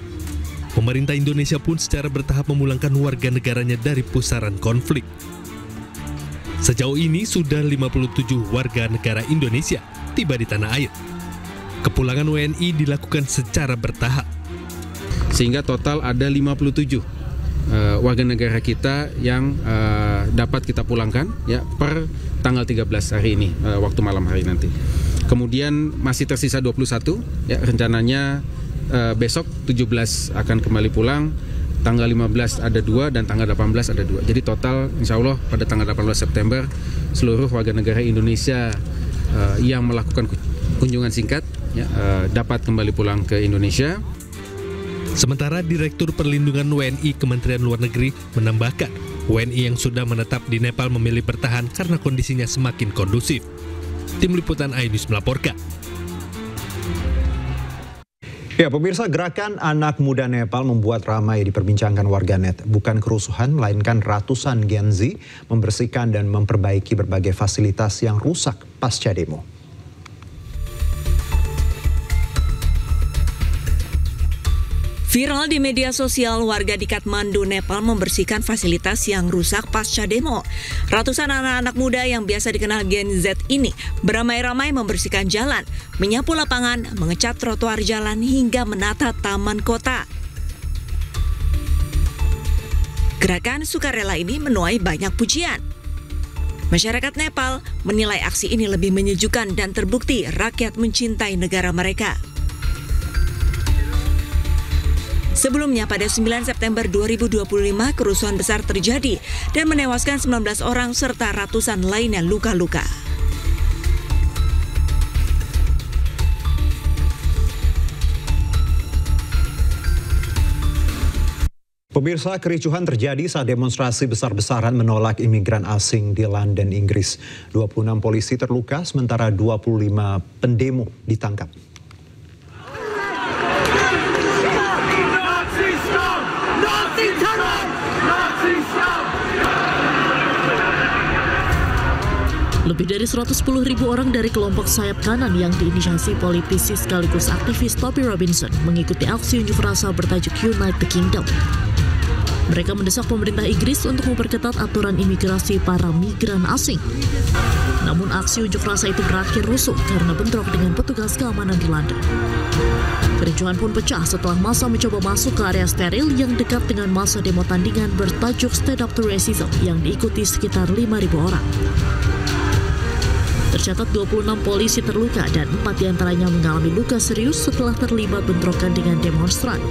Pemerintah Indonesia pun secara bertahap memulangkan warga negaranya dari pusaran konflik. Sejauh ini sudah 57 warga negara Indonesia tiba di tanah air. Kepulangan WNI dilakukan secara bertahap. Sehingga total ada 57 warga negara kita yang dapat kita pulangkan ya per tanggal 13 hari ini, waktu malam hari nanti. Kemudian masih tersisa 21 ya, rencananya besok 17 akan kembali pulang, tanggal 15 ada 2 dan tanggal 18 ada 2. Jadi total insya Allah pada tanggal 18 September seluruh warga negara Indonesia yang melakukan kunjungan singkat ya, dapat kembali pulang ke Indonesia. Sementara Direktur Perlindungan WNI Kementerian Luar Negeri menambahkan, WNI yang sudah menetap di Nepal memilih bertahan karena kondisinya semakin kondusif. Tim Liputan iNews melaporkan. Ya, pemirsa, gerakan anak muda Nepal membuat ramai diperbincangkan warganet. Bukan kerusuhan, melainkan ratusan Gen Z membersihkan dan memperbaiki berbagai fasilitas yang rusak pasca demo. Viral di media sosial, warga di Kathmandu, Nepal membersihkan fasilitas yang rusak pasca demo. Ratusan anak-anak muda yang biasa dikenal Gen Z ini beramai-ramai membersihkan jalan, menyapu lapangan, mengecat trotoar jalan hingga menata taman kota. Gerakan sukarela ini menuai banyak pujian. Masyarakat Nepal menilai aksi ini lebih menyejukkan dan terbukti rakyat mencintai negara mereka. Sebelumnya pada 9 September 2025 kerusuhan besar terjadi dan menewaskan 19 orang serta ratusan lainnya luka-luka. Pemirsa, kericuhan terjadi saat demonstrasi besar-besaran menolak imigran asing di London, Inggris. 26 polisi terluka sementara 25 pendemo ditangkap. Lebih dari 110.000 orang dari kelompok sayap kanan yang diinisiasi politisi sekaligus aktivis Toby Robinson mengikuti aksi unjuk rasa bertajuk Unite the Kingdom. Mereka mendesak pemerintah Inggris untuk memperketat aturan imigrasi para migran asing. Namun aksi unjuk rasa itu berakhir rusuh karena bentrok dengan petugas keamanan di London. Kericuhan pun pecah setelah massa mencoba masuk ke area steril yang dekat dengan massa demo tandingan bertajuk Stand Up to Racism yang diikuti sekitar 5.000 orang. Tercatat 26 polisi terluka dan 4 diantaranya mengalami luka serius setelah terlibat bentrokan dengan demonstran.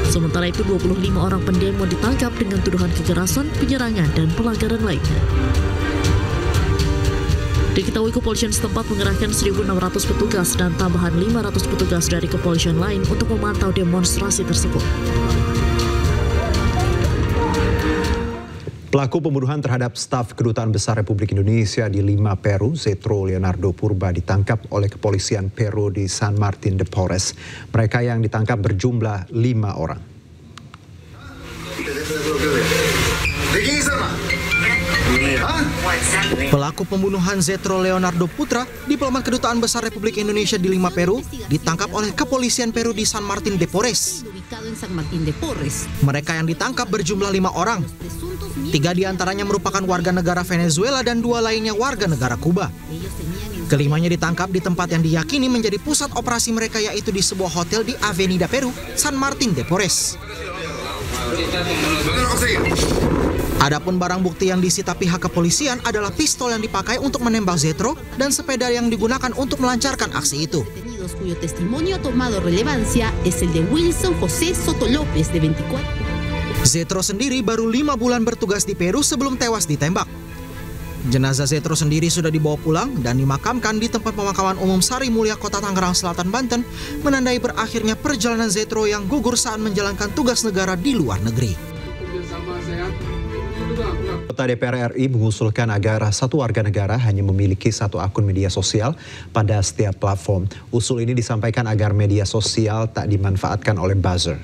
Sementara itu 25 orang pendemo ditangkap dengan tuduhan kekerasan, penyerangan, dan pelanggaran lainnya. Diketahui kepolisian setempat mengerahkan 1.600 petugas dan tambahan 500 petugas dari kepolisian lain untuk memantau demonstrasi tersebut. Pelaku pembunuhan terhadap staf Kedutaan Besar Republik Indonesia di Lima, Peru, Zetro Leonardo Purba ditangkap oleh kepolisian Peru di San Martin de Porres. Mereka yang ditangkap berjumlah 5 orang. Pelaku pembunuhan Zetro Leonardo Putra, diplomat Kedutaan Besar Republik Indonesia di Lima, Peru, ditangkap oleh kepolisian Peru di San Martin de Porres. Mereka yang ditangkap berjumlah 5 orang. 3 diantaranya merupakan warga negara Venezuela dan 2 lainnya warga negara Kuba. Kelimanya ditangkap di tempat yang diyakini menjadi pusat operasi mereka, yaitu di sebuah hotel di Avenida Peru, San Martin de Porres. Adapun barang bukti yang disita pihak kepolisian adalah pistol yang dipakai untuk menembak Zetro dan sepeda yang digunakan untuk melancarkan aksi itu. Zetro sendiri baru 5 bulan bertugas di Peru sebelum tewas ditembak. Jenazah Zetro sendiri sudah dibawa pulang dan dimakamkan di tempat pemakaman umum Sari Mulia, Kota Tangerang Selatan, Banten, menandai berakhirnya perjalanan Zetro yang gugur saat menjalankan tugas negara di luar negeri. Anggota DPR RI mengusulkan agar satu warga negara hanya memiliki satu akun media sosial pada setiap platform. Usul ini disampaikan agar media sosial tak dimanfaatkan oleh buzzer.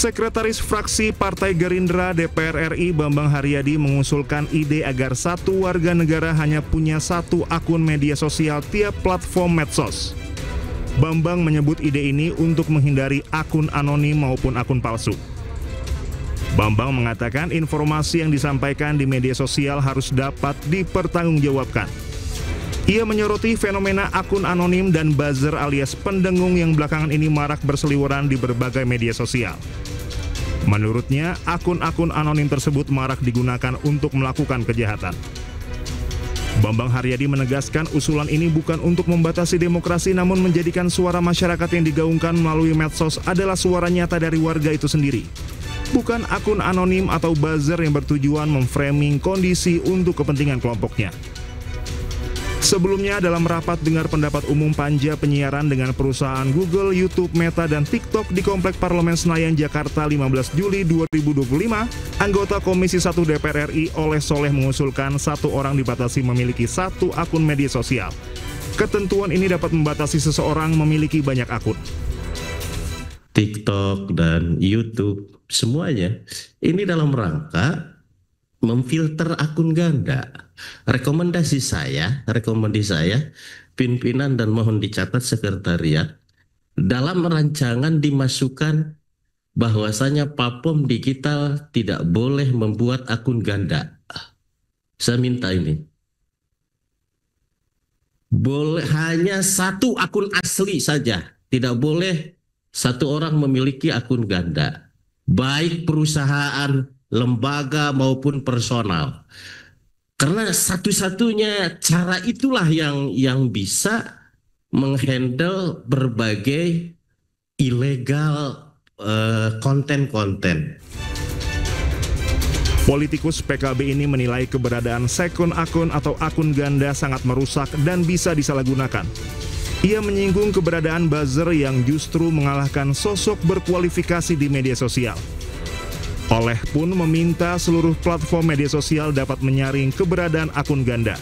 Sekretaris Fraksi Partai Gerindra DPR RI Bambang Haryadi mengusulkan ide agar satu warga negara hanya punya satu akun media sosial tiap platform medsos. Bambang menyebut ide ini untuk menghindari akun anonim maupun akun palsu. Bambang mengatakan informasi yang disampaikan di media sosial harus dapat dipertanggungjawabkan. Ia menyoroti fenomena akun anonim dan buzzer alias pendengung yang belakangan ini marak berseliweran di berbagai media sosial. Menurutnya, akun-akun anonim tersebut marak digunakan untuk melakukan kejahatan. Bambang Haryadi menegaskan usulan ini bukan untuk membatasi demokrasi namun menjadikan suara masyarakat yang digaungkan melalui medsos adalah suara nyata dari warga itu sendiri. Bukan akun anonim atau buzzer yang bertujuan memframing kondisi untuk kepentingan kelompoknya. Sebelumnya dalam rapat dengar pendapat umum panja penyiaran dengan perusahaan Google, YouTube, Meta, dan TikTok di Komplek Parlemen Senayan, Jakarta 15 Juli 2025, anggota Komisi 1 DPR RI Oleh Soleh mengusulkan satu orang dibatasi memiliki satu akun media sosial. Ketentuan ini dapat membatasi seseorang memiliki banyak akun. TikTok dan YouTube semuanya ini dalam rangka memfilter akun ganda. Rekomendasi saya, pimpinan dan mohon dicatat sekretariat, dalam rancangan dimasukkan bahwasanya platform digital tidak boleh membuat akun ganda. Saya minta ini. Boleh hanya satu akun asli saja, tidak boleh satu orang memiliki akun ganda. Baik perusahaan, lembaga maupun personal. Karena satu-satunya cara itulah yang bisa menghandle berbagai ilegal konten-konten. Politikus PKB ini menilai keberadaan second akun atau akun ganda sangat merusak dan bisa disalahgunakan. Ia menyinggung keberadaan buzzer yang justru mengalahkan sosok berkualifikasi di media sosial. Oleh pun meminta seluruh platform media sosial dapat menyaring keberadaan akun ganda.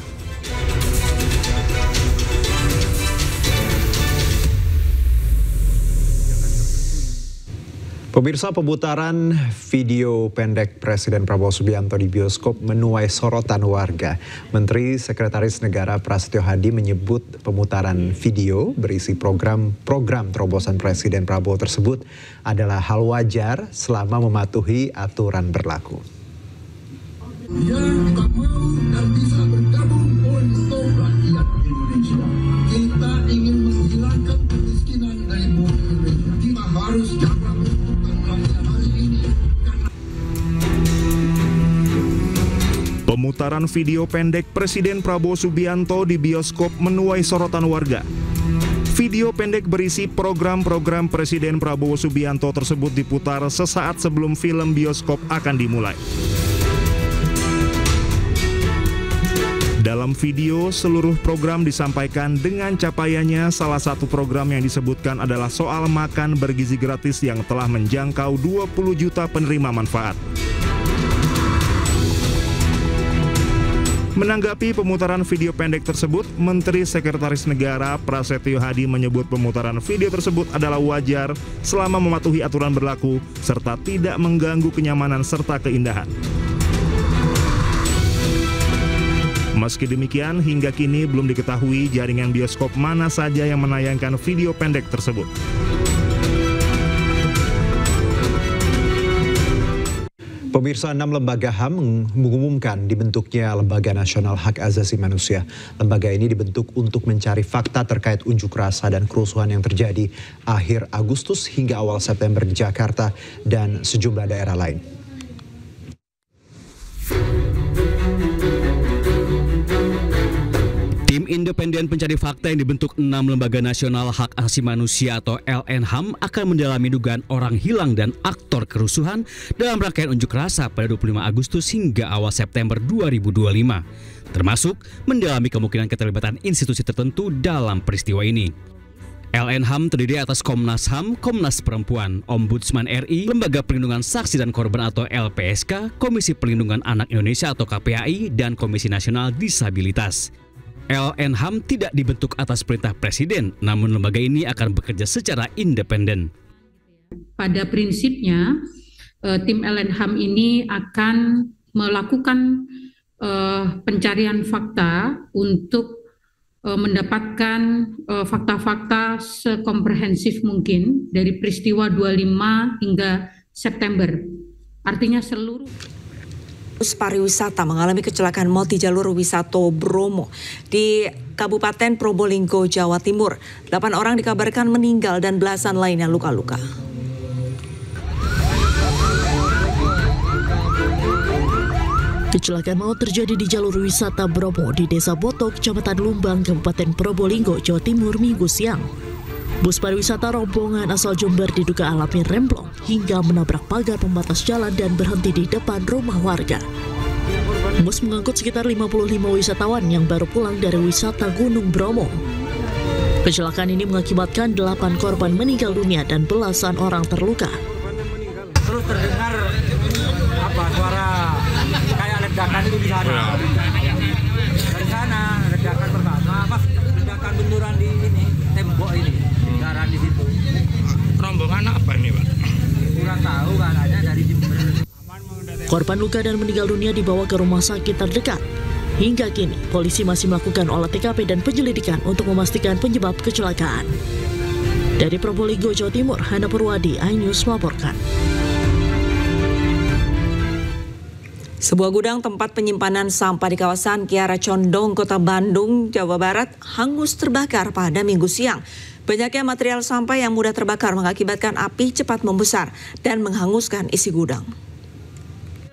Pemirsa, pemutaran video pendek Presiden Prabowo Subianto di bioskop menuai sorotan warga. Menteri Sekretaris Negara Prasetyo Hadi menyebut pemutaran video berisi program terobosan Presiden Prabowo tersebut adalah hal wajar selama mematuhi aturan berlaku. Yang tak mau dan bisa bergabung untuk rakyat Indonesia. Kita ingin menghilangkan kemiskinan dari bumi Indonesia. Kita harus jaga hari ini. Pemutaran video pendek Presiden Prabowo Subianto di bioskop menuai sorotan warga. Video pendek berisi program-program Presiden Prabowo Subianto tersebut diputar sesaat sebelum film bioskop akan dimulai. Dalam video, seluruh program disampaikan dengan capaiannya. Salah satu program yang disebutkan adalah soal makan bergizi gratis yang telah menjangkau 20 juta penerima manfaat. Menanggapi pemutaran video pendek tersebut, Menteri Sekretaris Negara Prasetyo Hadi menyebut pemutaran video tersebut adalah wajar selama mematuhi aturan berlaku serta tidak mengganggu kenyamanan serta keindahan. Meski demikian, hingga kini belum diketahui jaringan bioskop mana saja yang menayangkan video pendek tersebut. Pemirsa, 6 lembaga HAM mengumumkan dibentuknya Lembaga Nasional Hak Asasi Manusia. Lembaga ini dibentuk untuk mencari fakta terkait unjuk rasa dan kerusuhan yang terjadi akhir Agustus hingga awal September di Jakarta dan sejumlah daerah lain. independen pencari fakta yang dibentuk 6 Lembaga Nasional Hak Asasi Manusia atau LNHAM akan mendalami dugaan orang hilang dan aktor kerusuhan dalam rangkaian unjuk rasa pada 25 Agustus hingga awal September 2025, termasuk mendalami kemungkinan keterlibatan institusi tertentu dalam peristiwa ini. LNHAM terdiri atas Komnas HAM, Komnas Perempuan, Ombudsman RI, Lembaga Perlindungan Saksi dan Korban atau LPSK, Komisi Perlindungan Anak Indonesia atau KPAI, dan Komisi Nasional Disabilitas. LNHAM tidak dibentuk atas perintah Presiden, namun lembaga ini akan bekerja secara independen. Pada prinsipnya, tim LNHAM ini akan melakukan pencarian fakta untuk mendapatkan fakta-fakta sekomprehensif mungkin dari peristiwa 25 hingga September. Artinya seluruh Bus pariwisata mengalami kecelakaan maut di jalur wisata Bromo di Kabupaten Probolinggo, Jawa Timur. 8 orang dikabarkan meninggal dan belasan lainnya luka-luka. Kecelakaan maut terjadi di jalur wisata Bromo di Desa Botok, Kecamatan Lumbang, Kabupaten Probolinggo, Jawa Timur, Minggu siang. Bus pariwisata rombongan asal Jember diduga alami remblong hingga menabrak pagar pembatas jalan dan berhenti di depan rumah warga. Bus mengangkut sekitar 55 wisatawan yang baru pulang dari wisata Gunung Bromo. Kecelakaan ini mengakibatkan 8 korban meninggal dunia dan belasan orang terluka. Terus terdengar suara kayak ledakan itu di sana. Dari sana ledakan pertama, pas ledakan benturan di ini tembok ini, lingkaran di situ. Rombongan apa ini, Pak? Kurang tahu, katanya dari Jember. Korban luka dan meninggal dunia dibawa ke rumah sakit terdekat. Hingga kini, polisi masih melakukan olah TKP dan penyelidikan untuk memastikan penyebab kecelakaan. Dari Probolinggo, Jawa Timur, Hana Purwadi, iNews melaporkan. Sebuah gudang tempat penyimpanan sampah di kawasan Kiara Condong, Kota Bandung, Jawa Barat, hangus terbakar pada Minggu siang. Banyaknya material sampah yang mudah terbakar mengakibatkan api cepat membesar dan menghanguskan isi gudang.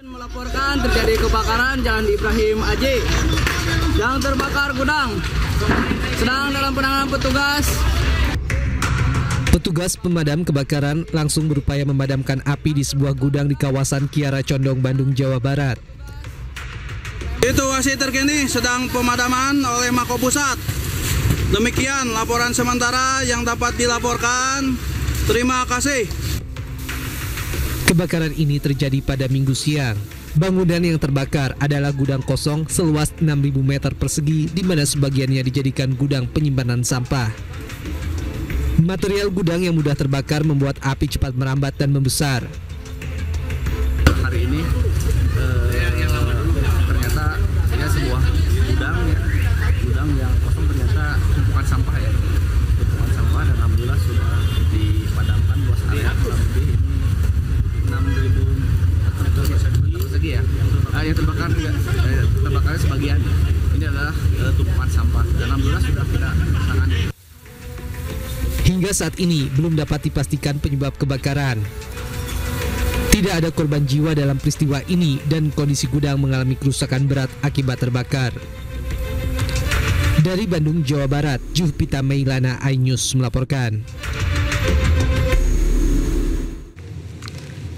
Melaporkan terjadi kebakaran Jalan Ibrahim Aji yang terbakar gudang. Sedang dalam penanganan petugas. Petugas pemadam kebakaran langsung berupaya memadamkan api di sebuah gudang di kawasan Kiara Condong, Bandung, Jawa Barat. Situasi terkini sedang pemadaman oleh Mako Pusat. Demikian laporan sementara yang dapat dilaporkan. Terima kasih. Kebakaran ini terjadi pada Minggu siang. Bangunan yang terbakar adalah gudang kosong seluas 6.000 meter persegi di mana sebagiannya dijadikan gudang penyimpanan sampah. Material gudang yang mudah terbakar membuat api cepat merambat dan membesar. Hari ini ternyata ya sebuah gudang yang kosong ternyata tumpukan sampah ya. Tumpukan sampah dan alhamdulillah sudah dipadamkan luas area kurang lebih ini 6.000 meter persegi ya. Yang terbakarnya sebagian. Ini adalah tumpukan sampah dan alhamdulillah sudah kita tangani. Hingga saat ini belum dapat dipastikan penyebab kebakaran. Tidak ada korban jiwa dalam peristiwa ini dan kondisi gudang mengalami kerusakan berat akibat terbakar. Dari Bandung, Jawa Barat, Juhpita Meilana, iNews melaporkan.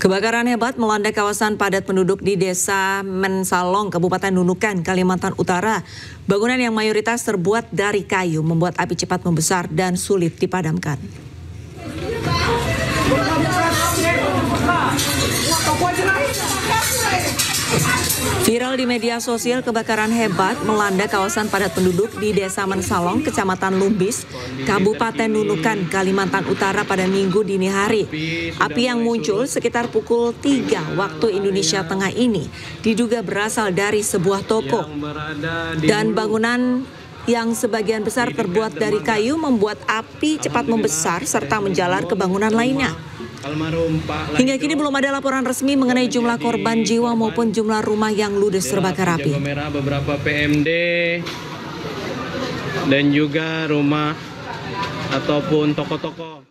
Kebakaran hebat melanda kawasan padat penduduk di Desa Mensalong, Kabupaten Nunukan, Kalimantan Utara. Bangunan yang mayoritas terbuat dari kayu membuat api cepat membesar dan sulit dipadamkan. Viral di media sosial, kebakaran hebat melanda kawasan padat penduduk di Desa Mensalong, Kecamatan Lumbis, Kabupaten Nunukan, Kalimantan Utara pada Minggu dini hari. Api yang muncul sekitar pukul 3 waktu Indonesia Tengah ini diduga berasal dari sebuah toko. Dan bangunan yang sebagian besar terbuat dari kayu membuat api cepat membesar serta menjalar ke bangunan lainnya. Hingga kini belum ada laporan resmi mengenai jumlah korban jiwa maupun jumlah rumah yang ludes terbakar api. Beberapa PMD dan juga rumah ataupun toko-toko.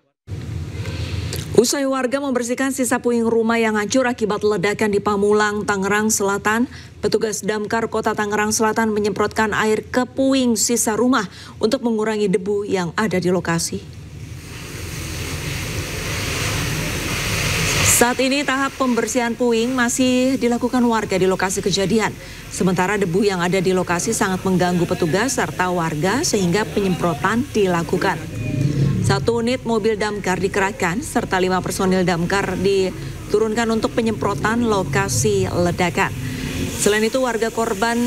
Usai warga membersihkan sisa puing rumah yang hancur akibat ledakan di Pamulang, Tangerang Selatan, petugas Damkar Kota Tangerang Selatan menyemprotkan air ke puing sisa rumah untuk mengurangi debu yang ada di lokasi. Saat ini tahap pembersihan puing masih dilakukan warga di lokasi kejadian. Sementara debu yang ada di lokasi sangat mengganggu petugas serta warga sehingga penyemprotan dilakukan. 1 unit mobil damkar dikerahkan serta 5 personil damkar diturunkan untuk penyemprotan lokasi ledakan. Selain itu warga korban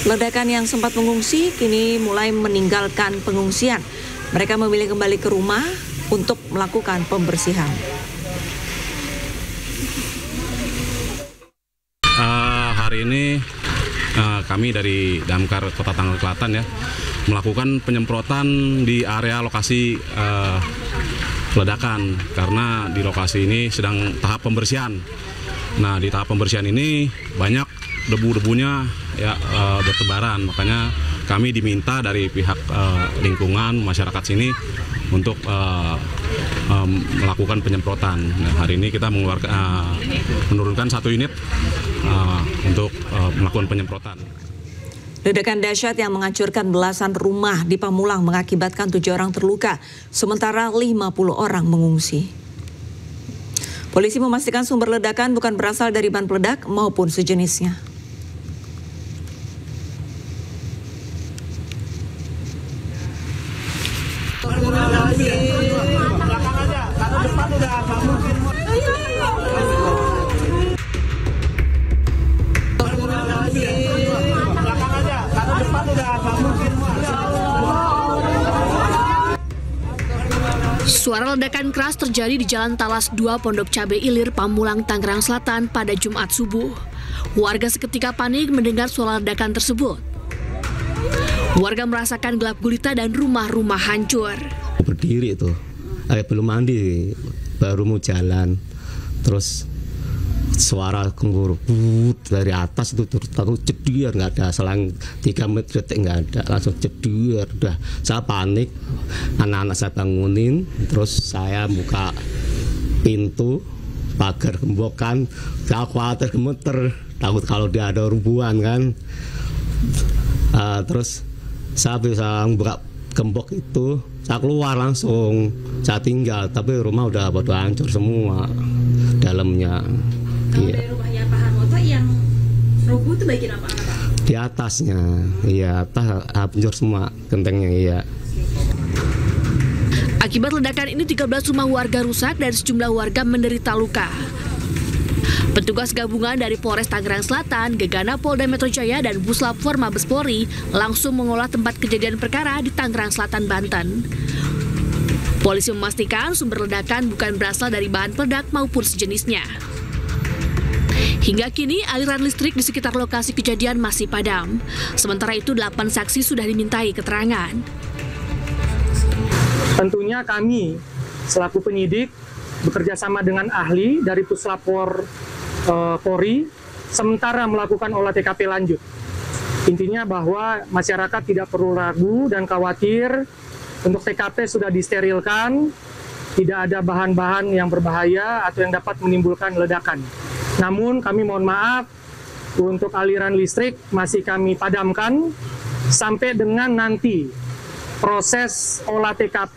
ledakan yang sempat mengungsi kini mulai meninggalkan pengungsian. Mereka memilih kembali ke rumah untuk melakukan pembersihan. Hari ini kami dari Damkar Kota Tangerang Selatan ya melakukan penyemprotan di area lokasi ledakan karena di lokasi ini sedang tahap pembersihan. Nah di tahap pembersihan ini banyak debu-debunya ya bertebaran, makanya kami diminta dari pihak lingkungan masyarakat sini untuk melakukan penyemprotan. Nah, hari ini kita menurunkan 1 unit untuk melakukan penyemprotan. Ledakan dahsyat yang menghancurkan belasan rumah di Pamulang mengakibatkan 7 orang terluka, sementara 50 orang mengungsi. Polisi memastikan sumber ledakan bukan berasal dari bahan peledak maupun sejenisnya. Suara ledakan keras terjadi di Jalan Talas 2 Pondok Cabe Ilir, Pamulang, Tangerang Selatan pada Jumat subuh. Warga seketika panik mendengar suara ledakan tersebut. Warga merasakan gelap gulita dan rumah-rumah hancur. Berdiri tuh, belum mandi, baru mau jalan, terus suara gemuruh dari atas itu tahu cedar, nggak ada selang 3 menit detik nggak ada, langsung cedar. Udah saya panik, anak-anak saya bangunin, terus saya buka pintu pagar gembokan, saya khawatir gemeter, takut kalau dia ada rubuhan kan. Terus saya bisa buka gembok itu, saya keluar langsung, saya tinggal, tapi rumah udah pada hancur semua dalamnya. Kalau dari rumahnya Pak Harmoto yang roboh itu bagian apa? Di atasnya, iya, atas hancur semua gentengnya, iya. Akibat ledakan ini 13 rumah warga rusak dan sejumlah warga menderita luka. Petugas gabungan dari Polres Tangerang Selatan, Gegana Polda Metro Jaya, dan Puslap Forma Mabes Polri langsung mengolah tempat kejadian perkara di Tangerang Selatan, Banten. Polisi memastikan sumber ledakan bukan berasal dari bahan peledak maupun sejenisnya. Hingga kini aliran listrik di sekitar lokasi kejadian masih padam. Sementara itu 8 saksi sudah dimintai keterangan. Tentunya kami selaku penyidik bekerja sama dengan ahli dari Puslapor Polri sementara melakukan olah TKP lanjut. Intinya bahwa masyarakat tidak perlu ragu dan khawatir, untuk TKP sudah disterilkan, tidak ada bahan-bahan yang berbahaya atau yang dapat menimbulkan ledakan. Namun kami mohon maaf, untuk aliran listrik masih kami padamkan sampai dengan nanti proses olah TKP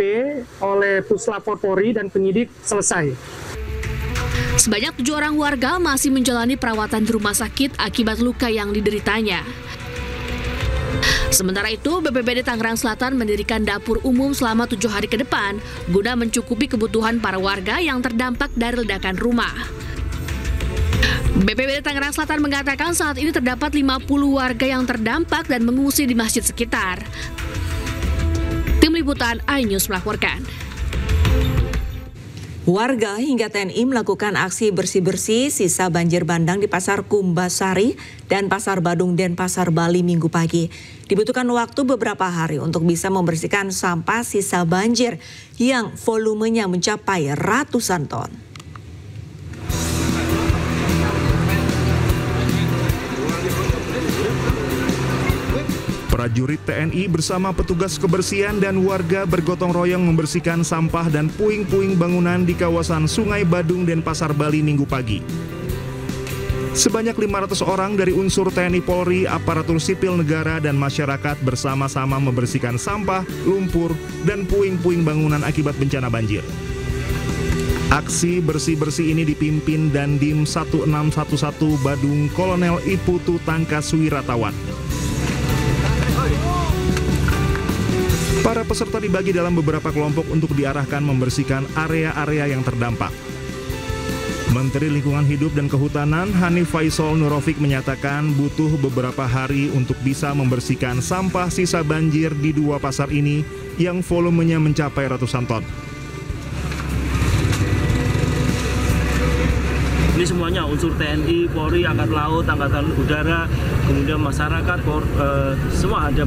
oleh Puslapor Polri dan penyidik selesai. Sebanyak 7 orang warga masih menjalani perawatan di rumah sakit akibat luka yang dideritanya. Sementara itu, BPBD Tangerang Selatan mendirikan dapur umum selama 7 hari ke depan guna mencukupi kebutuhan para warga yang terdampak dari ledakan rumah. BPBD Tangerang Selatan mengatakan saat ini terdapat 50 warga yang terdampak dan mengungsi di masjid sekitar. Tim Liputan iNews melaporkan. Warga hingga TNI melakukan aksi bersih-bersih sisa banjir bandang di Pasar Kumbasari dan Pasar Badung Denpasar, Bali Minggu pagi. Dibutuhkan waktu beberapa hari untuk bisa membersihkan sampah sisa banjir yang volumenya mencapai ratusan ton. prajurit TNI bersama petugas kebersihan dan warga bergotong royong membersihkan sampah dan puing-puing bangunan di kawasan Sungai Badung, Denpasar, Bali Minggu pagi. Sebanyak 500 orang dari unsur TNI Polri, aparatur sipil negara, dan masyarakat bersama-sama membersihkan sampah, lumpur, dan puing-puing bangunan akibat bencana banjir. Aksi bersih-bersih ini dipimpin Dandim 1611 Badung Kolonel Iputu Tangkas Wiratawan. Para peserta dibagi dalam beberapa kelompok untuk diarahkan membersihkan area-area yang terdampak. Menteri Lingkungan Hidup dan Kehutanan Hanif Faisal Nurofik menyatakan butuh beberapa hari untuk bisa membersihkan sampah sisa banjir di 2 pasar ini yang volumenya mencapai ratusan ton. Ini semuanya unsur TNI, Polri, Angkatan Laut, Angkatan Udara, kemudian masyarakat, semua ada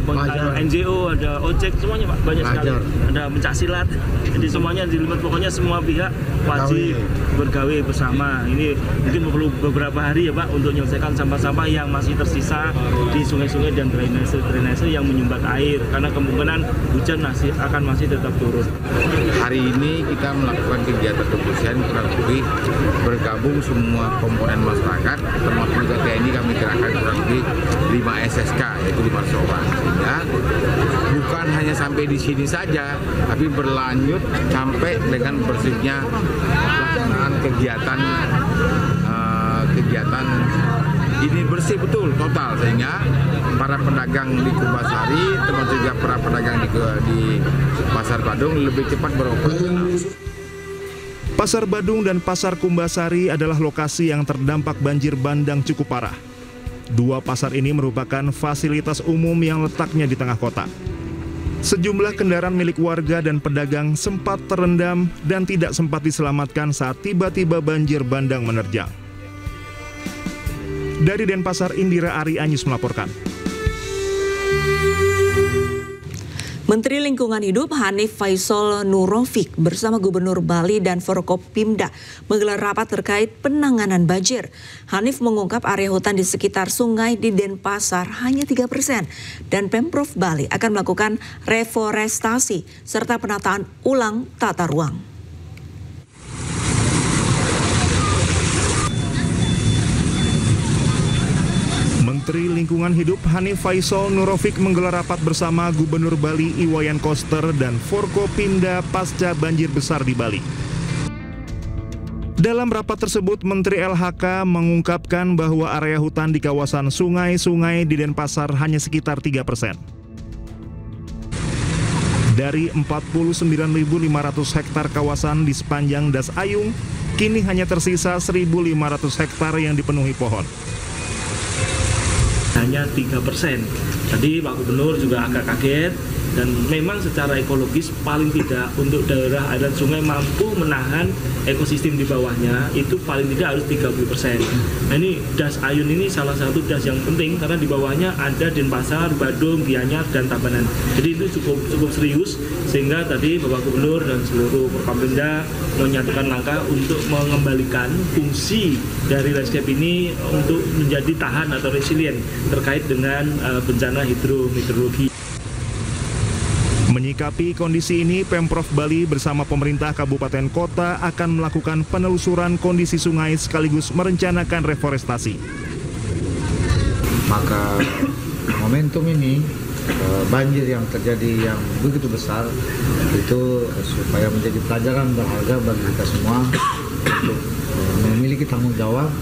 NGO, ada ojek, semuanya Pak, banyak sekali. Ada pencaksilat, jadi semuanya dilibat, pokoknya semua pihak wajib bergawe bersama. Ini mungkin perlu beberapa hari ya Pak untuk menyelesaikan sampah-sampah yang masih tersisa di sungai-sungai dan drainase yang menyumbat air, karena kemungkinan hujan akan masih tetap turun. Hari ini kita melakukan kegiatan kebersihan kurang lebih bergabung semua komponen masyarakat, termasuk juga TNI, kami kerahkan kurang lebih 5 SSK, yaitu 500 orang. Sehingga bukan hanya sampai di sini saja, tapi berlanjut sampai dengan bersihnya pelaksanaan kegiatan ini bersih betul total, sehingga para pedagang di Kumbasari, termasuk juga para pedagang di Pasar Badung lebih cepat beroperasional. Pasar Badung dan Pasar Kumbasari adalah lokasi yang terdampak banjir bandang cukup parah. 2 pasar ini merupakan fasilitas umum yang letaknya di tengah kota. Sejumlah kendaraan milik warga dan pedagang sempat terendam dan tidak sempat diselamatkan saat tiba-tiba banjir bandang menerjang. Dari Denpasar, Indira Ari Anyus melaporkan. Menteri Lingkungan Hidup Hanif Faisal Nurofik bersama Gubernur Bali dan Forkopimda menggelar rapat terkait penanganan banjir. Hanif mengungkap area hutan di sekitar sungai di Denpasar hanya 3% dan Pemprov Bali akan melakukan reforestasi serta penataan ulang tata ruang. Menteri Lingkungan Hidup Hanif Faisal Nurofik menggelar rapat bersama Gubernur Bali Iwayan Koster dan Forkopimda pasca banjir besar di Bali. Dalam rapat tersebut, Menteri LHK mengungkapkan bahwa area hutan di kawasan sungai-sungai di Denpasar hanya sekitar 3%. Dari 49.500 hektar kawasan di sepanjang Das Ayung, kini hanya tersisa 1.500 hektar yang dipenuhi pohon. Hanya 3%. Tadi Pak Gubernur juga agak kaget, dan memang secara ekologis paling tidak untuk daerah aliran sungai mampu menahan ekosistem di bawahnya itu paling tidak harus 30%. Nah ini Das Ayun ini salah satu das yang penting karena di bawahnya ada Denpasar, Badung, Gianyar, dan Tabanan. Jadi itu cukup serius, sehingga tadi Bapak Gubernur dan seluruh Forkopimda menyatukan langkah untuk mengembalikan fungsi dari landscape ini untuk menjadi tahan atau resilient terkait dengan bencana hidrometeorologi. Menyikapi kondisi ini, Pemprov Bali bersama pemerintah kabupaten kota akan melakukan penelusuran kondisi sungai sekaligus merencanakan reforestasi. Maka momentum ini, banjir yang terjadi yang begitu besar, itu supaya menjadi pelajaran berharga bagi kita semua untuk memiliki tanggung jawab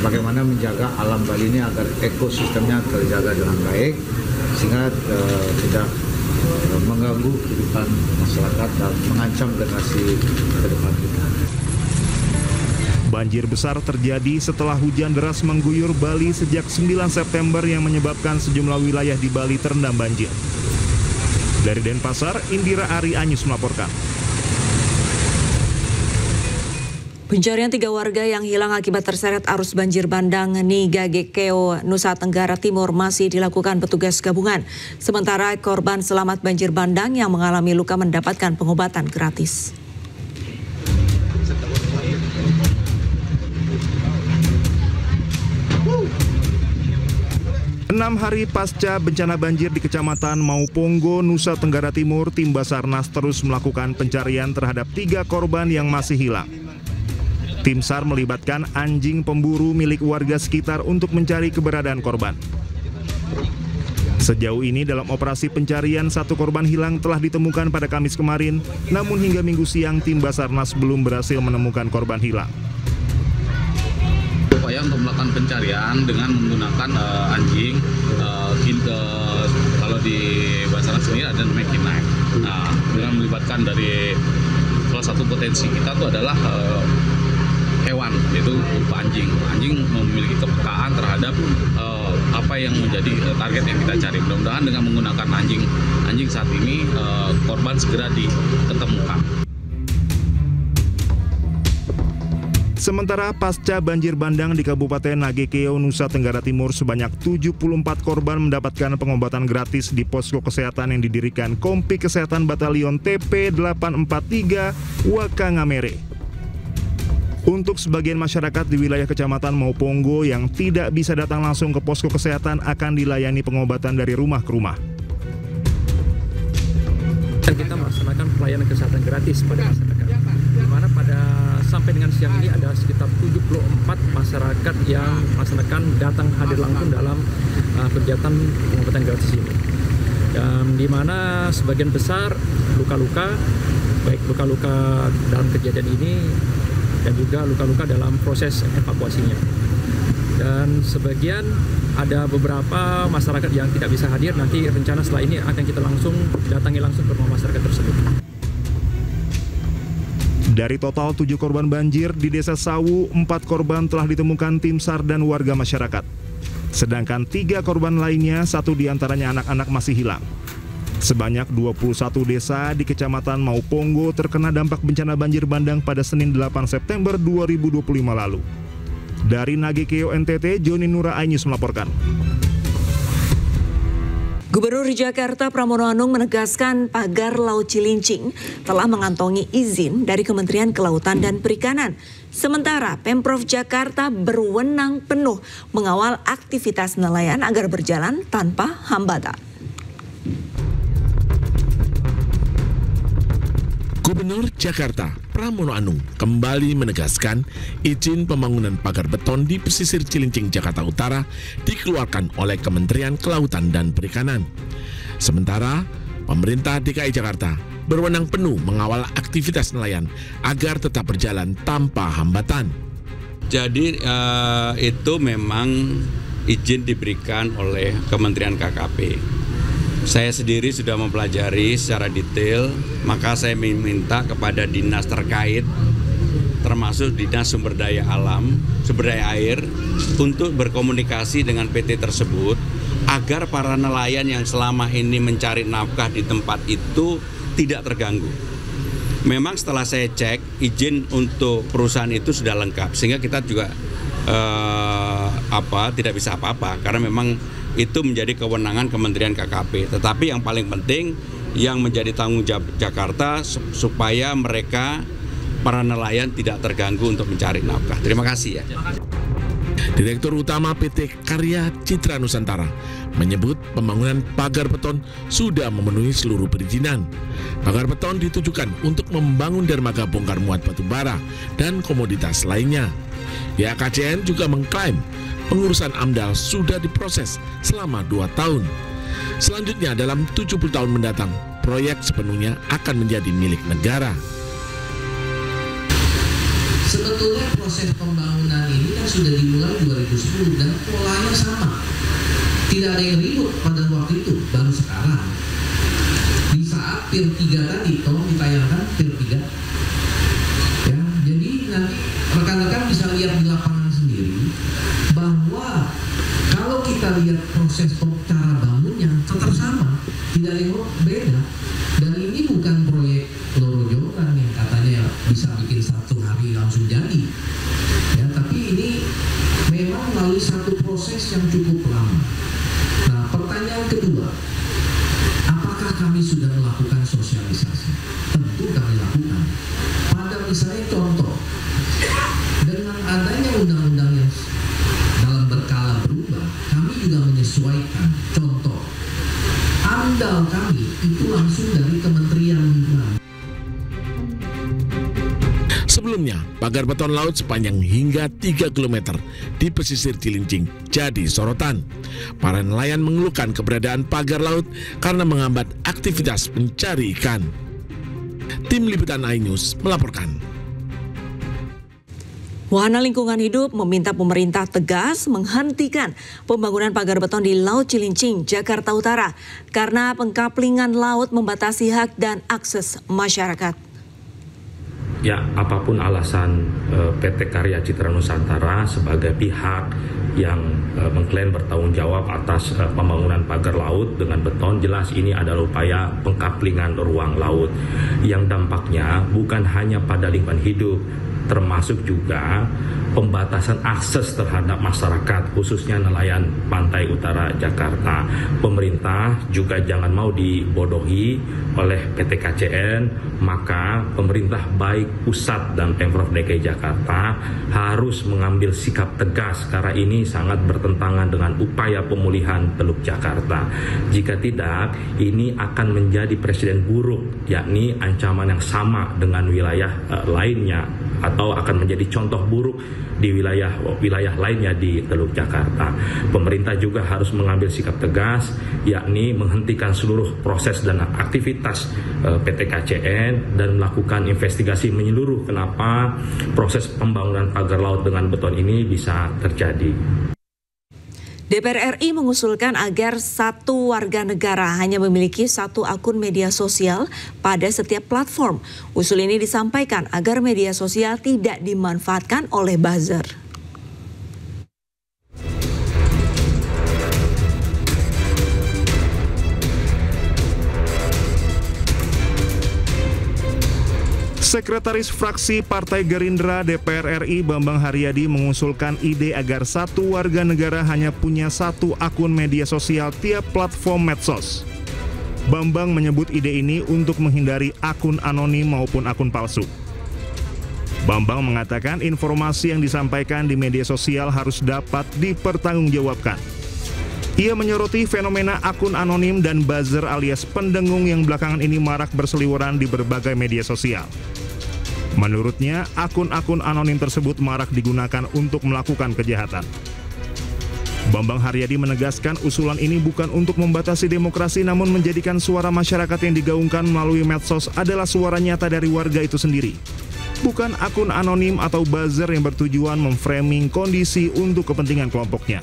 bagaimana menjaga alam Bali ini agar ekosistemnya terjaga dengan baik, sehingga tidak mengganggu kehidupan masyarakat dan mengancam generasi ke depan kita. Banjir besar terjadi setelah hujan deras mengguyur Bali sejak 9 September yang menyebabkan sejumlah wilayah di Bali terendam banjir. Dari Denpasar, Indira Ari Anyus melaporkan. Pencarian 3 warga yang hilang akibat terseret arus banjir bandang Nigagekeo, Nusa Tenggara Timur masih dilakukan petugas gabungan. Sementara korban selamat banjir bandang yang mengalami luka mendapatkan pengobatan gratis. 6 hari pasca bencana banjir di Kecamatan Mauponggo, Nusa Tenggara Timur, tim Basarnas terus melakukan pencarian terhadap 3 korban yang masih hilang. Tim SAR melibatkan anjing pemburu milik warga sekitar untuk mencari keberadaan korban. Sejauh ini dalam operasi pencarian 1 korban hilang telah ditemukan pada Kamis kemarin, namun hingga Minggu siang tim Basarnas belum berhasil menemukan korban hilang. Upaya untuk melakukan pencarian dengan menggunakan anjing, kalau di Basarnas sendiri ada namanya K9. Nah, dengan melibatkan dari salah satu potensi kita itu adalah hewan, yaitu berupa anjing. Anjing memiliki kepekaan terhadap apa yang menjadi target yang kita cari. Mudah-mudahan dengan menggunakan anjing saat ini korban segera diketemukan. Sementara pasca banjir bandang di Kabupaten Nagekeo, Nusa Tenggara Timur, sebanyak 74 korban mendapatkan pengobatan gratis di posko kesehatan yang didirikan Kompi Kesehatan Batalion TP843 Wakangamere. Untuk sebagian masyarakat di wilayah Kecamatan Mauponggo yang tidak bisa datang langsung ke posko kesehatan akan dilayani pengobatan dari rumah ke rumah. Dan kita melaksanakan pelayanan kesehatan gratis pada masyarakat, di mana pada sampai dengan siang ini ada sekitar 74 masyarakat yang melaksanakan datang hadir langsung dalam kegiatan pengobatan gratis ini. Dan di mana sebagian besar luka-luka, baik luka-luka dalam kejadian ini dan juga luka-luka dalam proses evakuasinya. Dan sebagian ada beberapa masyarakat yang tidak bisa hadir, nanti rencana setelah ini akan kita datangi langsung ke rumah masyarakat tersebut. Dari total 7 korban banjir di Desa Sawu, 4 korban telah ditemukan tim SAR dan warga masyarakat. Sedangkan 3 korban lainnya, 1 diantaranya anak-anak masih hilang. Sebanyak 21 desa di Kecamatan Mauponggo terkena dampak bencana banjir bandang pada Senin 8 September 2025 lalu. Dari Nagekeo NTT, Joni Nura iNews melaporkan. Gubernur Jakarta Pramono Anung menegaskan pagar Laut Cilincing telah mengantongi izin dari Kementerian Kelautan dan Perikanan. Sementara Pemprov Jakarta berwenang penuh mengawal aktivitas nelayan agar berjalan tanpa hambatan. Gubernur Jakarta Pramono Anung kembali menegaskan izin pembangunan pagar beton di pesisir Cilincing, Jakarta Utara dikeluarkan oleh Kementerian Kelautan dan Perikanan. Sementara pemerintah DKI Jakarta berwenang penuh mengawal aktivitas nelayan agar tetap berjalan tanpa hambatan. Jadi itu memang izin diberikan oleh Kementerian KKP. Saya sendiri sudah mempelajari secara detail, maka saya meminta kepada dinas terkait, termasuk Dinas Sumber Daya Alam, Sumber Daya Air, untuk berkomunikasi dengan PT tersebut, agar para nelayan yang selama ini mencari nafkah di tempat itu tidak terganggu. Memang setelah saya cek, izin untuk perusahaan itu sudah lengkap, sehingga kita juga tidak bisa apa-apa, karena memang itu menjadi kewenangan Kementerian KKP. Tetapi yang paling penting yang menjadi tanggung jawab Jakarta supaya mereka, para nelayan, tidak terganggu untuk mencari nafkah. Terima kasih ya. Direktur Utama PT Karya Citra Nusantara menyebut pembangunan pagar beton sudah memenuhi seluruh perizinan. Pagar beton ditujukan untuk membangun dermaga bongkar muat batu bara dan komoditas lainnya. Pihak KCN juga mengklaim pengurusan AMDAL sudah diproses selama 2 tahun. Selanjutnya dalam 70 tahun mendatang, proyek sepenuhnya akan menjadi milik negara. Sebetulnya proses pembangunan ini kan sudah dimulai 2010 dan polanya sama. Tidak ada yang ribut pada waktu itu, baru sekarang. Di saat Pier 3 tadi, tolong ditayangkan Pier 3. Ya, jadi nanti rekan-rekan bisa lihat di lapangan sendiri bahwa kalau kita lihat proses cara bangunnya tetap sama, tidak ada yang beda. Dan ini bukan proyek loro-joran yang katanya bisa bikin 1 hari langsung jadi, ya, tapi ini memang melalui satu proses yang cukup lama. Nah, pertanyaan kedua, apakah kami sudah melakukan sosialisasi? Tentu kami lakukan. Pada misalnya contoh, dengan adanya undang-undang yang dalam berkala berubah, kami juga menyesuaikan. Contoh, AMDAL kami itu langsung dari Kementerian Lingkungan. Sebelumnya, pagar beton laut sepanjang hingga 3 km di pesisir Cilincing jadi sorotan. Para nelayan mengeluhkan keberadaan pagar laut karena menghambat aktivitas mencari ikan. Tim Liputan iNews melaporkan. Wahana Lingkungan Hidup meminta pemerintah tegas menghentikan pembangunan pagar beton di Laut Cilincing, Jakarta Utara karena pengkaplingan laut membatasi hak dan akses masyarakat. Ya, apapun alasan PT Karya Citra Nusantara sebagai pihak yang mengklaim bertanggung jawab atas pembangunan pagar laut dengan beton, jelas ini adalah upaya pengkaplingan ruang laut yang dampaknya bukan hanya pada lingkungan hidup, termasuk juga pembatasan akses terhadap masyarakat, khususnya nelayan pantai utara Jakarta. Pemerintah juga jangan mau dibodohi oleh PT KCN, maka pemerintah baik pusat dan Pemprov DKI Jakarta harus mengambil sikap tegas karena ini sangat bertentangan dengan upaya pemulihan Teluk Jakarta. Jika tidak, ini akan menjadi presiden buruk, yakni ancaman yang sama dengan wilayah lainnya, atau akan menjadi contoh buruk di wilayah lainnya di Teluk Jakarta. Pemerintah juga harus mengambil sikap tegas, yakni menghentikan seluruh proses dan aktivitas PT KCN dan melakukan investigasi menyeluruh kenapa proses pembangunan pagar laut dengan beton ini bisa terjadi. DPR RI mengusulkan agar satu warga negara hanya memiliki satu akun media sosial pada setiap platform. Usul ini disampaikan agar media sosial tidak dimanfaatkan oleh buzzer. Sekretaris Fraksi Partai Gerindra DPR RI Bambang Haryadi mengusulkan ide agar satu warga negara hanya punya satu akun media sosial tiap platform medsos. Bambang menyebut ide ini untuk menghindari akun anonim maupun akun palsu. Bambang mengatakan informasi yang disampaikan di media sosial harus dapat dipertanggungjawabkan. Ia menyoroti fenomena akun anonim dan buzzer alias pendengung yang belakangan ini marak berseliweran di berbagai media sosial. Menurutnya, akun-akun anonim tersebut marak digunakan untuk melakukan kejahatan. Bambang Haryadi menegaskan usulan ini bukan untuk membatasi demokrasi namun menjadikan suara masyarakat yang digaungkan melalui medsos adalah suara nyata dari warga itu sendiri. Bukan akun anonim atau buzzer yang bertujuan memframing kondisi untuk kepentingan kelompoknya.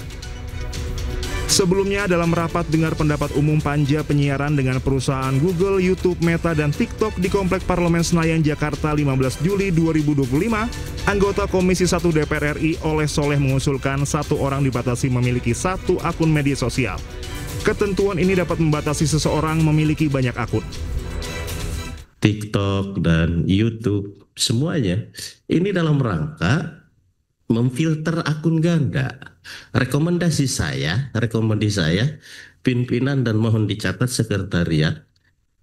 Sebelumnya dalam rapat dengar pendapat umum panja penyiaran dengan perusahaan Google, YouTube, Meta, dan TikTok di Komplek Parlemen Senayan, Jakarta 15 Juli 2025, anggota Komisi 1 DPR RI Oleh Soleh mengusulkan satu orang dibatasi memiliki satu akun media sosial. Ketentuan ini dapat membatasi seseorang memiliki banyak akun. TikTok dan YouTube, semuanya ini dalam rangka memfilter akun ganda. Rekomendasi saya, pimpinan dan mohon dicatat sekretariat,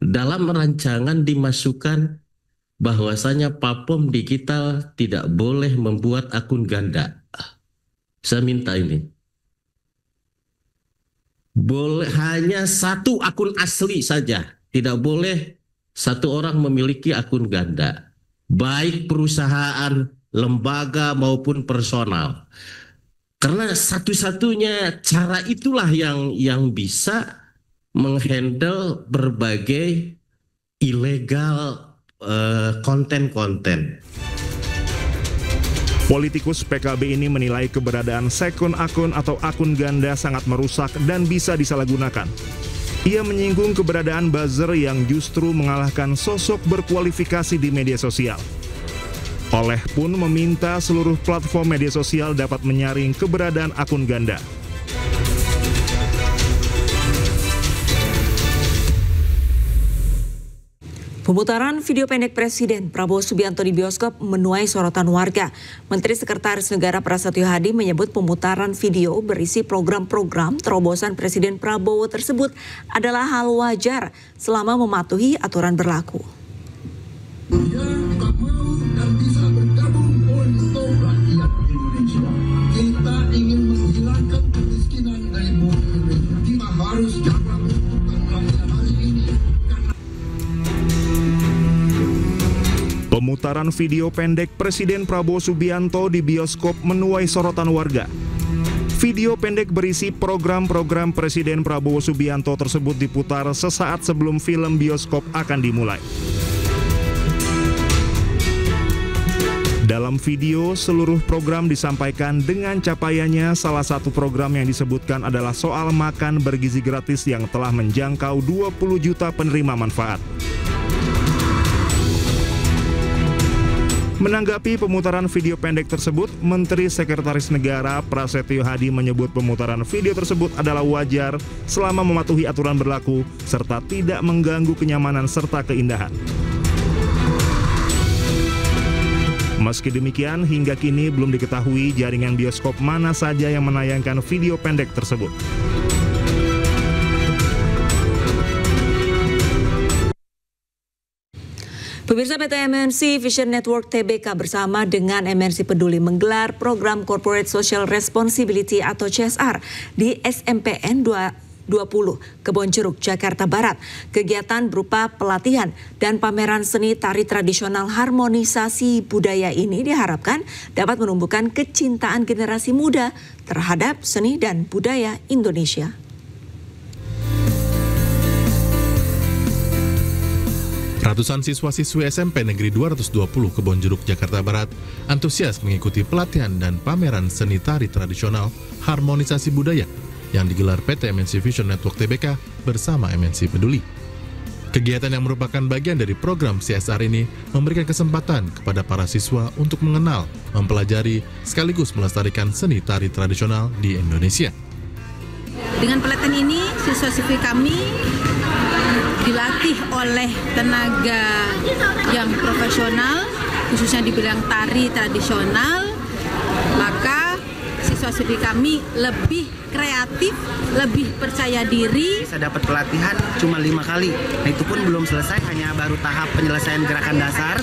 dalam rancangan dimasukkan bahwasanya platform digital tidak boleh membuat akun ganda. Saya minta ini. Boleh hanya satu akun asli saja, tidak boleh satu orang memiliki akun ganda, baik perusahaan, lembaga maupun personal. Karena satu-satunya cara itulah yang bisa menghandle berbagai ilegal konten-konten. Politikus PKB ini menilai keberadaan second akun atau akun ganda sangat merusak dan bisa disalahgunakan. Ia menyinggung keberadaan buzzer yang justru mengalahkan sosok berkualifikasi di media sosial. Oleh pun meminta seluruh platform media sosial dapat menyaring keberadaan akun ganda. Pemutaran video pendek Presiden Prabowo Subianto di bioskop menuai sorotan warga. Menteri Sekretaris Negara Prasetyo Hadi menyebut pemutaran video berisi program-program terobosan Presiden Prabowo tersebut adalah hal wajar selama mematuhi aturan berlaku. Kita ingin menghilangkan kemiskinan dari bumi Indonesia. Pemutaran video pendek Presiden Prabowo Subianto di bioskop menuai sorotan warga. Video pendek berisi program-program Presiden Prabowo Subianto tersebut diputar sesaat sebelum film bioskop akan dimulai. Dalam video, seluruh program disampaikan dengan capaiannya. Salah satu program yang disebutkan adalah soal makan bergizi gratis yang telah menjangkau 20 juta penerima manfaat. Menanggapi pemutaran video pendek tersebut, Menteri Sekretaris Negara Prasetyo Hadi menyebut pemutaran video tersebut adalah wajar selama mematuhi aturan berlaku serta tidak mengganggu kenyamanan serta keindahan. Meski demikian, hingga kini belum diketahui jaringan bioskop mana saja yang menayangkan video pendek tersebut. Pemirsa, PT MNC Vision Network Tbk bersama dengan MNC Peduli menggelar program Corporate Social Responsibility atau CSR di SMPN 20 Kebonjeruk, Jakarta Barat. Kegiatan berupa pelatihan dan pameran seni tari tradisional harmonisasi budaya ini diharapkan dapat menumbuhkan kecintaan generasi muda terhadap seni dan budaya Indonesia. Ratusan siswa-siswi SMP Negeri 220 Kebonjeruk, Jakarta Barat antusias mengikuti pelatihan dan pameran seni tari tradisional harmonisasi budaya yang digelar PT MNC Vision Network Tbk bersama MNC Peduli. Kegiatan yang merupakan bagian dari program CSR ini memberikan kesempatan kepada para siswa untuk mengenal, mempelajari, sekaligus melestarikan seni tari tradisional di Indonesia. Dengan pelatihan ini, siswa-siswi kami dilatih oleh tenaga yang profesional, khususnya di bidang tari tradisional, maka siswa-siswi kami lebih kreatif, lebih percaya diri. Saya dapat pelatihan cuma 5 kali, nah itu pun belum selesai, hanya baru tahap penyelesaian gerakan dasar.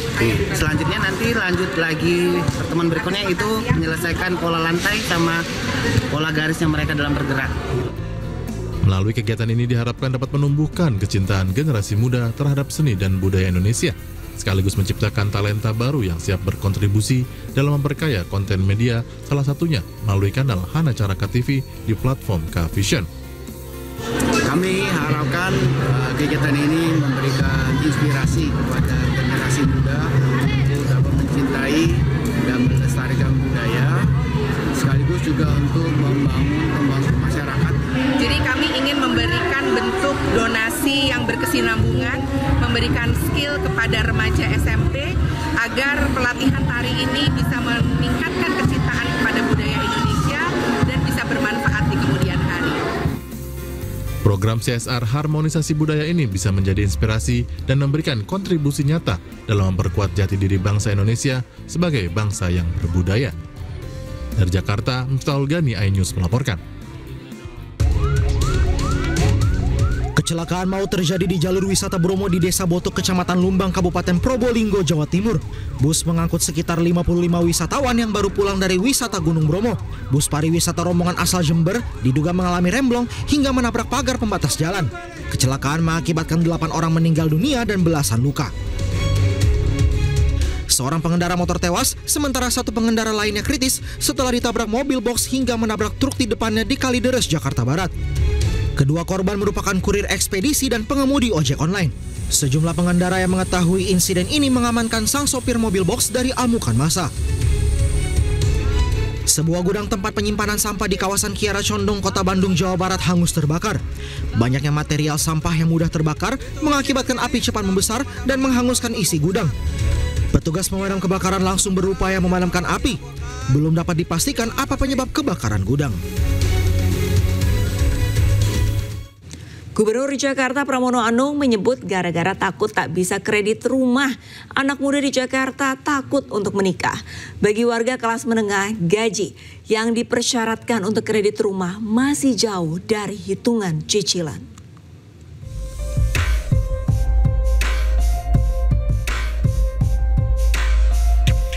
Selanjutnya nanti lanjut lagi pertemuan berikutnya itu menyelesaikan pola lantai sama pola garis yang mereka dalam bergerak. Melalui kegiatan ini diharapkan dapat menumbuhkan kecintaan generasi muda terhadap seni dan budaya Indonesia, sekaligus menciptakan talenta baru yang siap berkontribusi dalam memperkaya konten media, salah satunya melalui kanal Hana Caraka TV di platform K-Vision. Kami harapkan kegiatan ini memberikan inspirasi kepada generasi muda untuk dapat mencintai dan melestarikan budaya, sekaligus juga untuk membangun masyarakat. Jadi kami ingin memberikan bentuk donasi yang berkesinambungan, memberikan skill kepada remaja SMP agar pelatihan tari ini bisa meningkatkan kecintaan kepada budaya Indonesia dan bisa bermanfaat di kemudian hari. Program CSR harmonisasi budaya ini bisa menjadi inspirasi dan memberikan kontribusi nyata dalam memperkuat jati diri bangsa Indonesia sebagai bangsa yang berbudaya. Dari Jakarta, Miftahul Gani, iNews melaporkan. Kecelakaan maut terjadi di jalur wisata Bromo di Desa Botok, Kecamatan Lumbang, Kabupaten Probolinggo, Jawa Timur. Bus mengangkut sekitar 55 wisatawan yang baru pulang dari wisata Gunung Bromo. Bus pariwisata rombongan asal Jember diduga mengalami remblong hingga menabrak pagar pembatas jalan. Kecelakaan mengakibatkan 8 orang meninggal dunia dan belasan luka. Seorang pengendara motor tewas, sementara satu pengendara lainnya kritis setelah ditabrak mobil box hingga menabrak truk di depannya di Kalideres, Jakarta Barat. Kedua korban merupakan kurir ekspedisi dan pengemudi ojek online. Sejumlah pengendara yang mengetahui insiden ini mengamankan sang sopir mobil box dari amukan massa. Sebuah gudang tempat penyimpanan sampah di kawasan Kiara Condong, Kota Bandung, Jawa Barat hangus terbakar. Banyaknya material sampah yang mudah terbakar mengakibatkan api cepat membesar dan menghanguskan isi gudang. Petugas pemadam kebakaran langsung berupaya memadamkan api. Belum dapat dipastikan apa penyebab kebakaran gudang. Gubernur Jakarta Pramono Anung menyebut gara-gara takut tak bisa kredit rumah, anak muda di Jakarta takut untuk menikah. Bagi warga kelas menengah, gaji yang dipersyaratkan untuk kredit rumah masih jauh dari hitungan cicilan.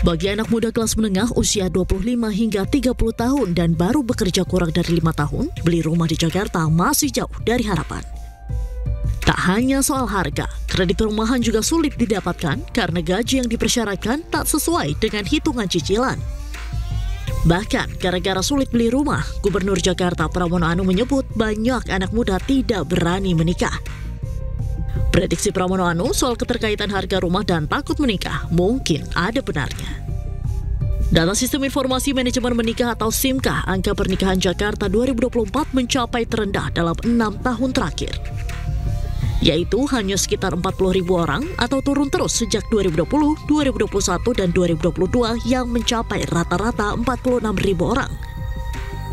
Bagi anak muda kelas menengah usia 25 hingga 30 tahun dan baru bekerja kurang dari 5 tahun, beli rumah di Jakarta masih jauh dari harapan. Tak hanya soal harga, kredit perumahan juga sulit didapatkan karena gaji yang dipersyaratkan tak sesuai dengan hitungan cicilan. Bahkan, gara-gara sulit beli rumah, Gubernur Jakarta Pramono Anung menyebut banyak anak muda tidak berani menikah. Prediksi Pramono Anung soal keterkaitan harga rumah dan takut menikah mungkin ada benarnya. Dalam Sistem Informasi Manajemen Menikah atau SIMKA, angka pernikahan Jakarta 2024 mencapai terendah dalam 6 tahun terakhir, yaitu hanya sekitar 40.000 orang atau turun terus sejak 2020, 2021, dan 2022 yang mencapai rata-rata 46.000 orang.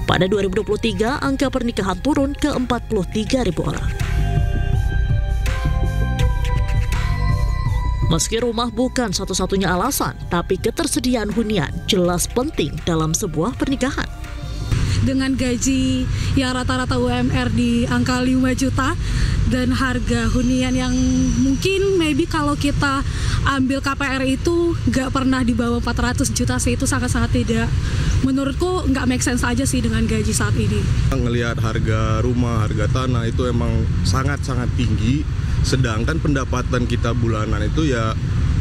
Pada 2023, angka pernikahan turun ke 43.000 orang. Meski rumah bukan satu-satunya alasan, tapi ketersediaan hunian jelas penting dalam sebuah pernikahan. Dengan gaji yang rata-rata UMR di angka 5 juta dan harga hunian yang mungkin maybe kalau kita ambil KPR itu nggak pernah di bawah 400 juta sih, itu sangat-sangat tidak, menurutku nggak make sense aja sih dengan gaji saat ini. Ngelihat harga rumah, harga tanah itu emang sangat-sangat tinggi, sedangkan pendapatan kita bulanan itu ya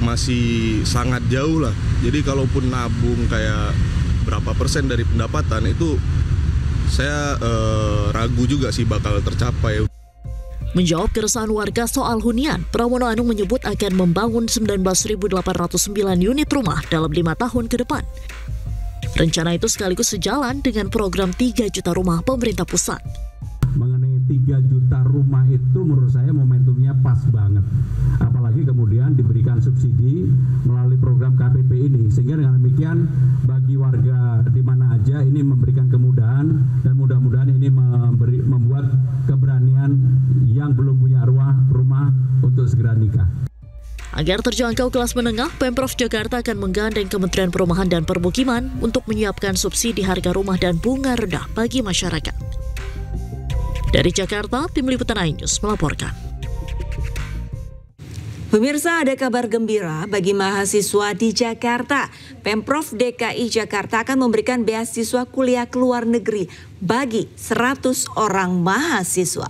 masih sangat jauh lah. Jadi kalaupun nabung kayak berapa persen dari pendapatan itu saya ragu juga sih bakal tercapai. Menjawab keresahan warga soal hunian, Pramono Anung menyebut akan membangun 19.809 unit rumah dalam 5 tahun ke depan. Rencana itu sekaligus sejalan dengan program 3 juta rumah pemerintah pusat. Mengenai 3 juta rumah itu menurut saya momentumnya pas banget. Apalagi kemudian diberikan subsidi melalui program KPP ini. Sehingga dengan demikian bagi warga di mana aja ini memberikan kemudahan dan mudah-mudahan ini membuat keberanian yang belum punya rumah untuk segera nikah. Agar terjangkau kelas menengah, Pemprov Jakarta akan menggandeng Kementerian Perumahan dan Permukiman untuk menyiapkan subsidi harga rumah dan bunga rendah bagi masyarakat. Dari Jakarta, Tim Liputan iNews melaporkan. Pemirsa, ada kabar gembira bagi mahasiswa di Jakarta. Pemprov DKI Jakarta akan memberikan beasiswa kuliah ke luar negeri bagi 100 orang mahasiswa.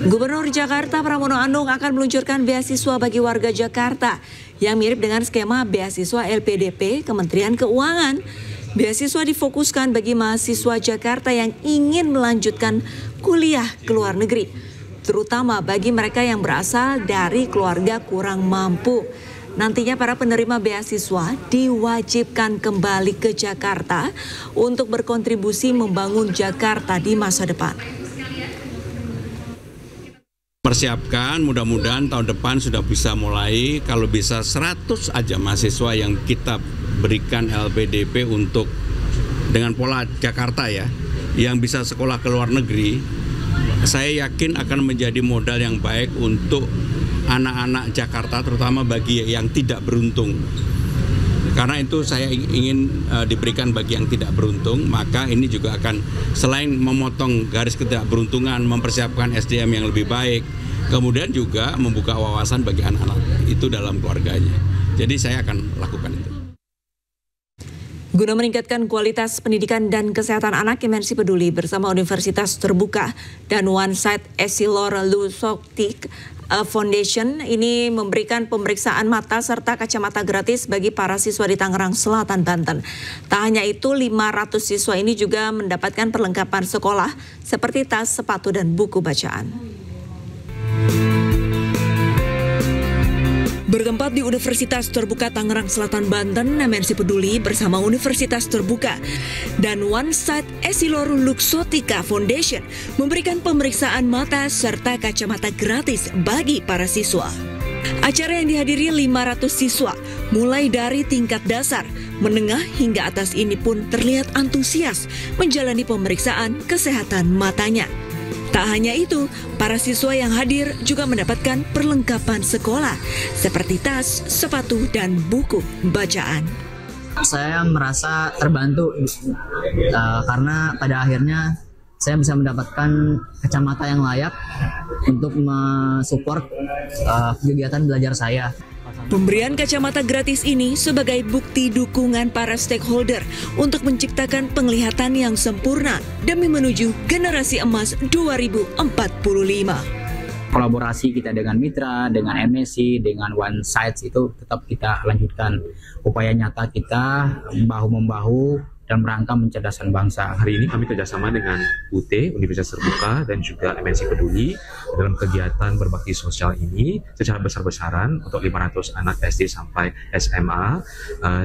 Gubernur Jakarta Pramono Anung akan meluncurkan beasiswa bagi warga Jakarta yang mirip dengan skema beasiswa LPDP Kementerian Keuangan. Beasiswa difokuskan bagi mahasiswa Jakarta yang ingin melanjutkan kuliah ke luar negeri, terutama bagi mereka yang berasal dari keluarga kurang mampu. Nantinya para penerima beasiswa diwajibkan kembali ke Jakarta untuk berkontribusi membangun Jakarta di masa depan. Persiapkan, mudah-mudahan tahun depan sudah bisa mulai, kalau bisa 100 aja mahasiswa yang kita berikan LPDP untuk dengan pola Jakarta ya, yang bisa sekolah ke luar negeri, saya yakin akan menjadi modal yang baik untuk anak-anak Jakarta, terutama bagi yang tidak beruntung. Karena itu saya ingin diberikan bagi yang tidak beruntung, maka ini juga akan selain memotong garis ketidakberuntungan, mempersiapkan SDM yang lebih baik, kemudian juga membuka wawasan bagi anak-anak itu dalam keluarganya. Jadi saya akan lakukan itu. Guna meningkatkan kualitas pendidikan dan kesehatan anak, Kemensi Peduli bersama Universitas Terbuka dan One Sight Essilor-Luxottica Foundation ini memberikan pemeriksaan mata serta kacamata gratis bagi para siswa di Tangerang Selatan, Banten. Tak hanya itu, 500 siswa ini juga mendapatkan perlengkapan sekolah seperti tas, sepatu, dan buku bacaan. Bertempat di Universitas Terbuka Tangerang Selatan, Banten, Kemensi Peduli bersama Universitas Terbuka dan One Sight Essilor-Luxottica Foundation memberikan pemeriksaan mata serta kacamata gratis bagi para siswa. Acara yang dihadiri 500 siswa, mulai dari tingkat dasar, menengah hingga atas ini pun terlihat antusias menjalani pemeriksaan kesehatan matanya. Tak hanya itu, para siswa yang hadir juga mendapatkan perlengkapan sekolah seperti tas, sepatu, dan buku bacaan. Saya merasa terbantu karena pada akhirnya saya bisa mendapatkan kacamata yang layak untuk mensupport kegiatan belajar saya. Pemberian kacamata gratis ini sebagai bukti dukungan para stakeholder untuk menciptakan penglihatan yang sempurna demi menuju generasi emas 2045. Kolaborasi kita dengan mitra, dengan MSC, dengan One Sites itu tetap kita lanjutkan. Upaya nyata kita bahu-membahu dan merangka mencerdaskan bangsa. Hari ini kami kerjasama dengan UT, Universitas Terbuka, dan juga MNC Peduli dalam kegiatan berbakti sosial ini secara besar-besaran untuk 500 anak SD sampai SMA.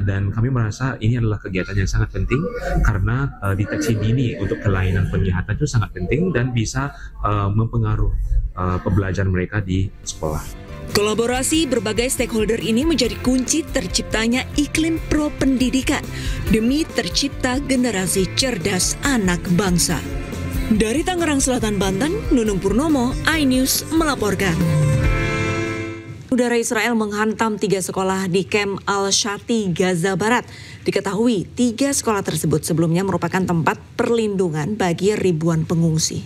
Dan kami merasa ini adalah kegiatan yang sangat penting karena deteksi dini untuk kelainan penglihatan itu sangat penting dan bisa mempengaruhi pembelajaran mereka di sekolah. Kolaborasi berbagai stakeholder ini menjadi kunci terciptanya iklim pro pendidikan demi tercipta generasi cerdas anak bangsa. Dari Tangerang Selatan, Banten, Nunung Purnomo, iNews melaporkan. Udara Israel menghantam 3 sekolah di Kem Al-Shati, Gaza Barat. Diketahui 3 sekolah tersebut sebelumnya merupakan tempat perlindungan bagi ribuan pengungsi.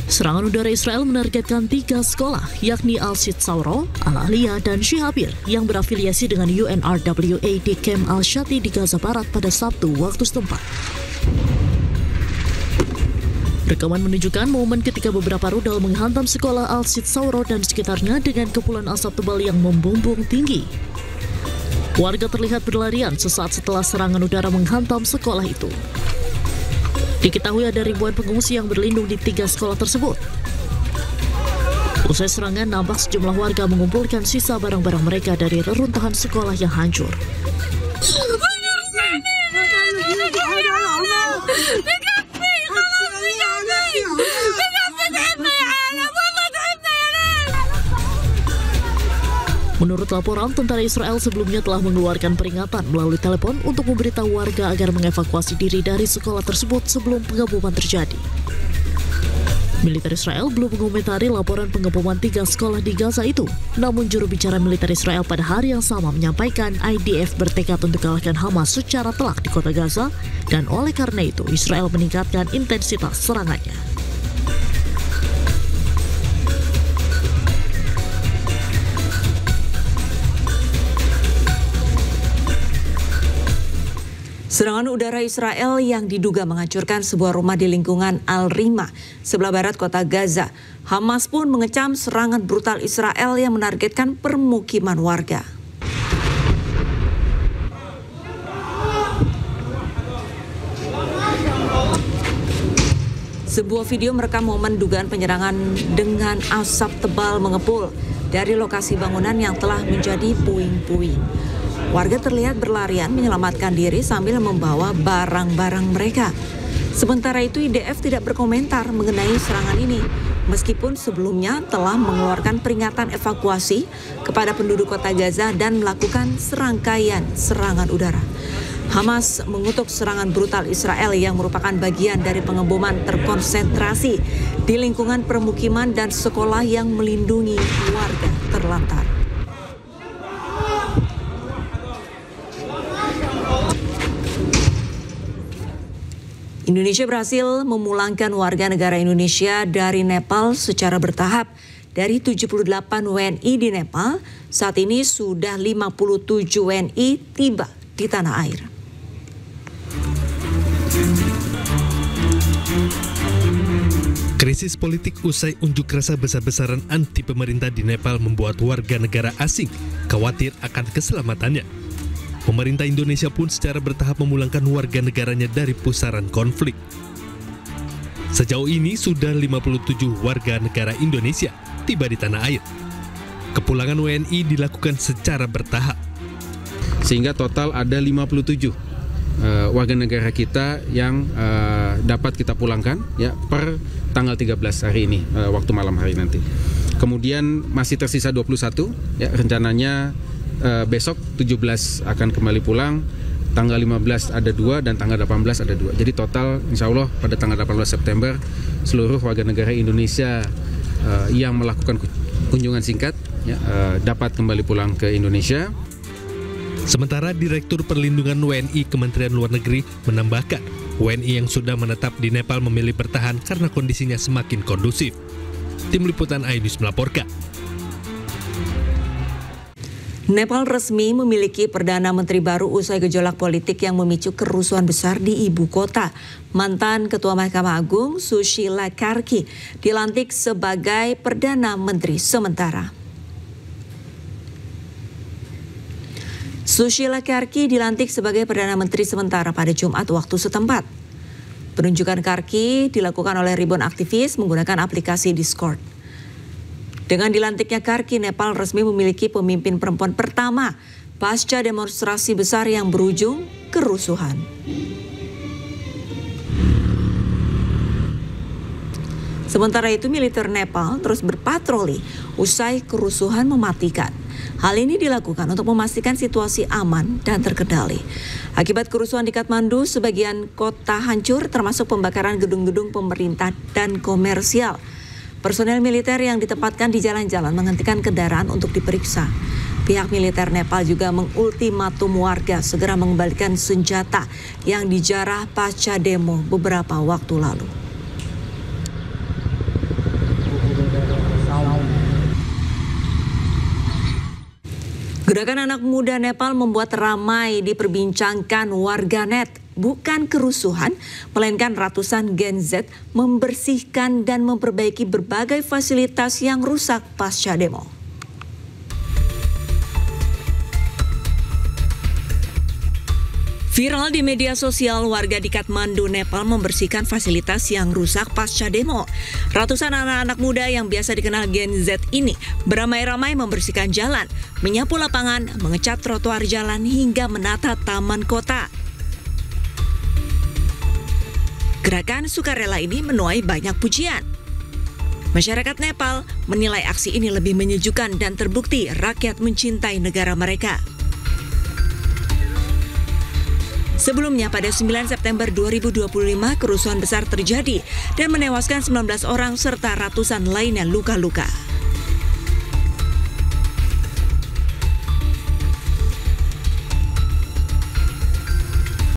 Serangan udara Israel menargetkan 3 sekolah, yakni Al-Shit Sauro, Al-Aliyah, dan Shihabir yang berafiliasi dengan UNRWA di Kem Al-Shati di Gaza Barat pada Sabtu waktu setempat. Rekaman menunjukkan momen ketika beberapa rudal menghantam sekolah Al-Shit Sauro dan sekitarnya dengan kepulan asap tebal yang membumbung tinggi. Warga terlihat berlarian sesaat setelah serangan udara menghantam sekolah itu. Diketahui ada ribuan pengungsi yang berlindung di 3 sekolah tersebut. Usai serangan, nampak sejumlah warga mengumpulkan sisa barang-barang mereka dari reruntuhan sekolah yang hancur. Menurut laporan, tentara Israel sebelumnya telah mengeluarkan peringatan melalui telepon untuk memberitahu warga agar mengevakuasi diri dari sekolah tersebut sebelum pengeboman terjadi. Militer Israel belum mengomentari laporan pengeboman 3 sekolah di Gaza itu. Namun juru bicara militer Israel pada hari yang sama menyampaikan IDF bertekad untuk kalahkan Hamas secara telak di kota Gaza, dan oleh karena itu Israel meningkatkan intensitas serangannya. Serangan udara Israel yang diduga menghancurkan sebuah rumah di lingkungan Al-Rima, sebelah barat kota Gaza. Hamas pun mengecam serangan brutal Israel yang menargetkan permukiman warga. Sebuah video merekam momen dugaan penyerangan dengan asap tebal mengepul dari lokasi bangunan yang telah menjadi puing-puing. Warga terlihat berlarian menyelamatkan diri sambil membawa barang-barang mereka. Sementara itu IDF tidak berkomentar mengenai serangan ini, meskipun sebelumnya telah mengeluarkan peringatan evakuasi kepada penduduk kota Gaza dan melakukan serangkaian serangan udara. Hamas mengutuk serangan brutal Israel yang merupakan bagian dari pengeboman terkonsentrasi di lingkungan permukiman dan sekolah yang melindungi warga terlantar. Indonesia berhasil memulangkan warga negara Indonesia dari Nepal secara bertahap. Dari 78 WNI di Nepal, saat ini sudah 57 WNI tiba di tanah air. Krisis politik usai unjuk rasa besar-besaran anti pemerintah di Nepal membuat warga negara asing khawatir akan keselamatannya. Pemerintah Indonesia pun secara bertahap memulangkan warga negaranya dari pusaran konflik. Sejauh ini sudah 57 warga negara Indonesia tiba di tanah air. Kepulangan WNI dilakukan secara bertahap. Sehingga total ada 57 warga negara kita yang dapat kita pulangkan ya per tanggal 13 hari ini, waktu malam hari nanti. Kemudian masih tersisa 21 ya, rencananya besok 17 akan kembali pulang, tanggal 15 ada 2 dan tanggal 18 ada 2. Jadi total insya Allah pada tanggal 18 September seluruh warga negara Indonesia yang melakukan kunjungan singkat ya, dapat kembali pulang ke Indonesia. Sementara Direktur Perlindungan WNI Kementerian Luar Negeri menambahkan, WNI yang sudah menetap di Nepal memilih bertahan karena kondisinya semakin kondusif. Tim Liputan iNews melaporkan. Nepal resmi memiliki Perdana Menteri baru usai gejolak politik yang memicu kerusuhan besar di ibu kota. Mantan Ketua Mahkamah Agung Sushila Karki dilantik sebagai Perdana Menteri sementara. Sushila Karki dilantik sebagai Perdana Menteri sementara pada Jumat waktu setempat. Penunjukan Karki dilakukan oleh ribuan aktivis menggunakan aplikasi Discord. Dengan dilantiknya Karki, Nepal resmi memiliki pemimpin perempuan pertama pasca demonstrasi besar yang berujung kerusuhan. Sementara itu, militer Nepal terus berpatroli usai kerusuhan mematikan. Hal ini dilakukan untuk memastikan situasi aman dan terkendali. Akibat kerusuhan di Kathmandu, sebagian kota hancur termasuk pembakaran gedung-gedung pemerintah dan komersial. Personel militer yang ditempatkan di jalan-jalan menghentikan kendaraan untuk diperiksa. Pihak militer Nepal juga mengultimatum warga segera mengembalikan senjata yang dijarah pasca demo beberapa waktu lalu. Gerakan anak muda Nepal membuat ramai diperbincangkan warganet. Bukan kerusuhan, melainkan ratusan Gen Z membersihkan dan memperbaiki berbagai fasilitas yang rusak pasca demo. Viral di media sosial, warga di Kathmandu, Nepal membersihkan fasilitas yang rusak pasca demo. Ratusan anak-anak muda yang biasa dikenal Gen Z ini beramai-ramai membersihkan jalan, menyapu lapangan, mengecat trotoar jalan hingga menata taman kota. Gerakan sukarela ini menuai banyak pujian. Masyarakat Nepal menilai aksi ini lebih menyejukkan dan terbukti rakyat mencintai negara mereka. Sebelumnya pada 9 September 2025 kerusuhan besar terjadi dan menewaskan 19 orang serta ratusan lainnya luka-luka.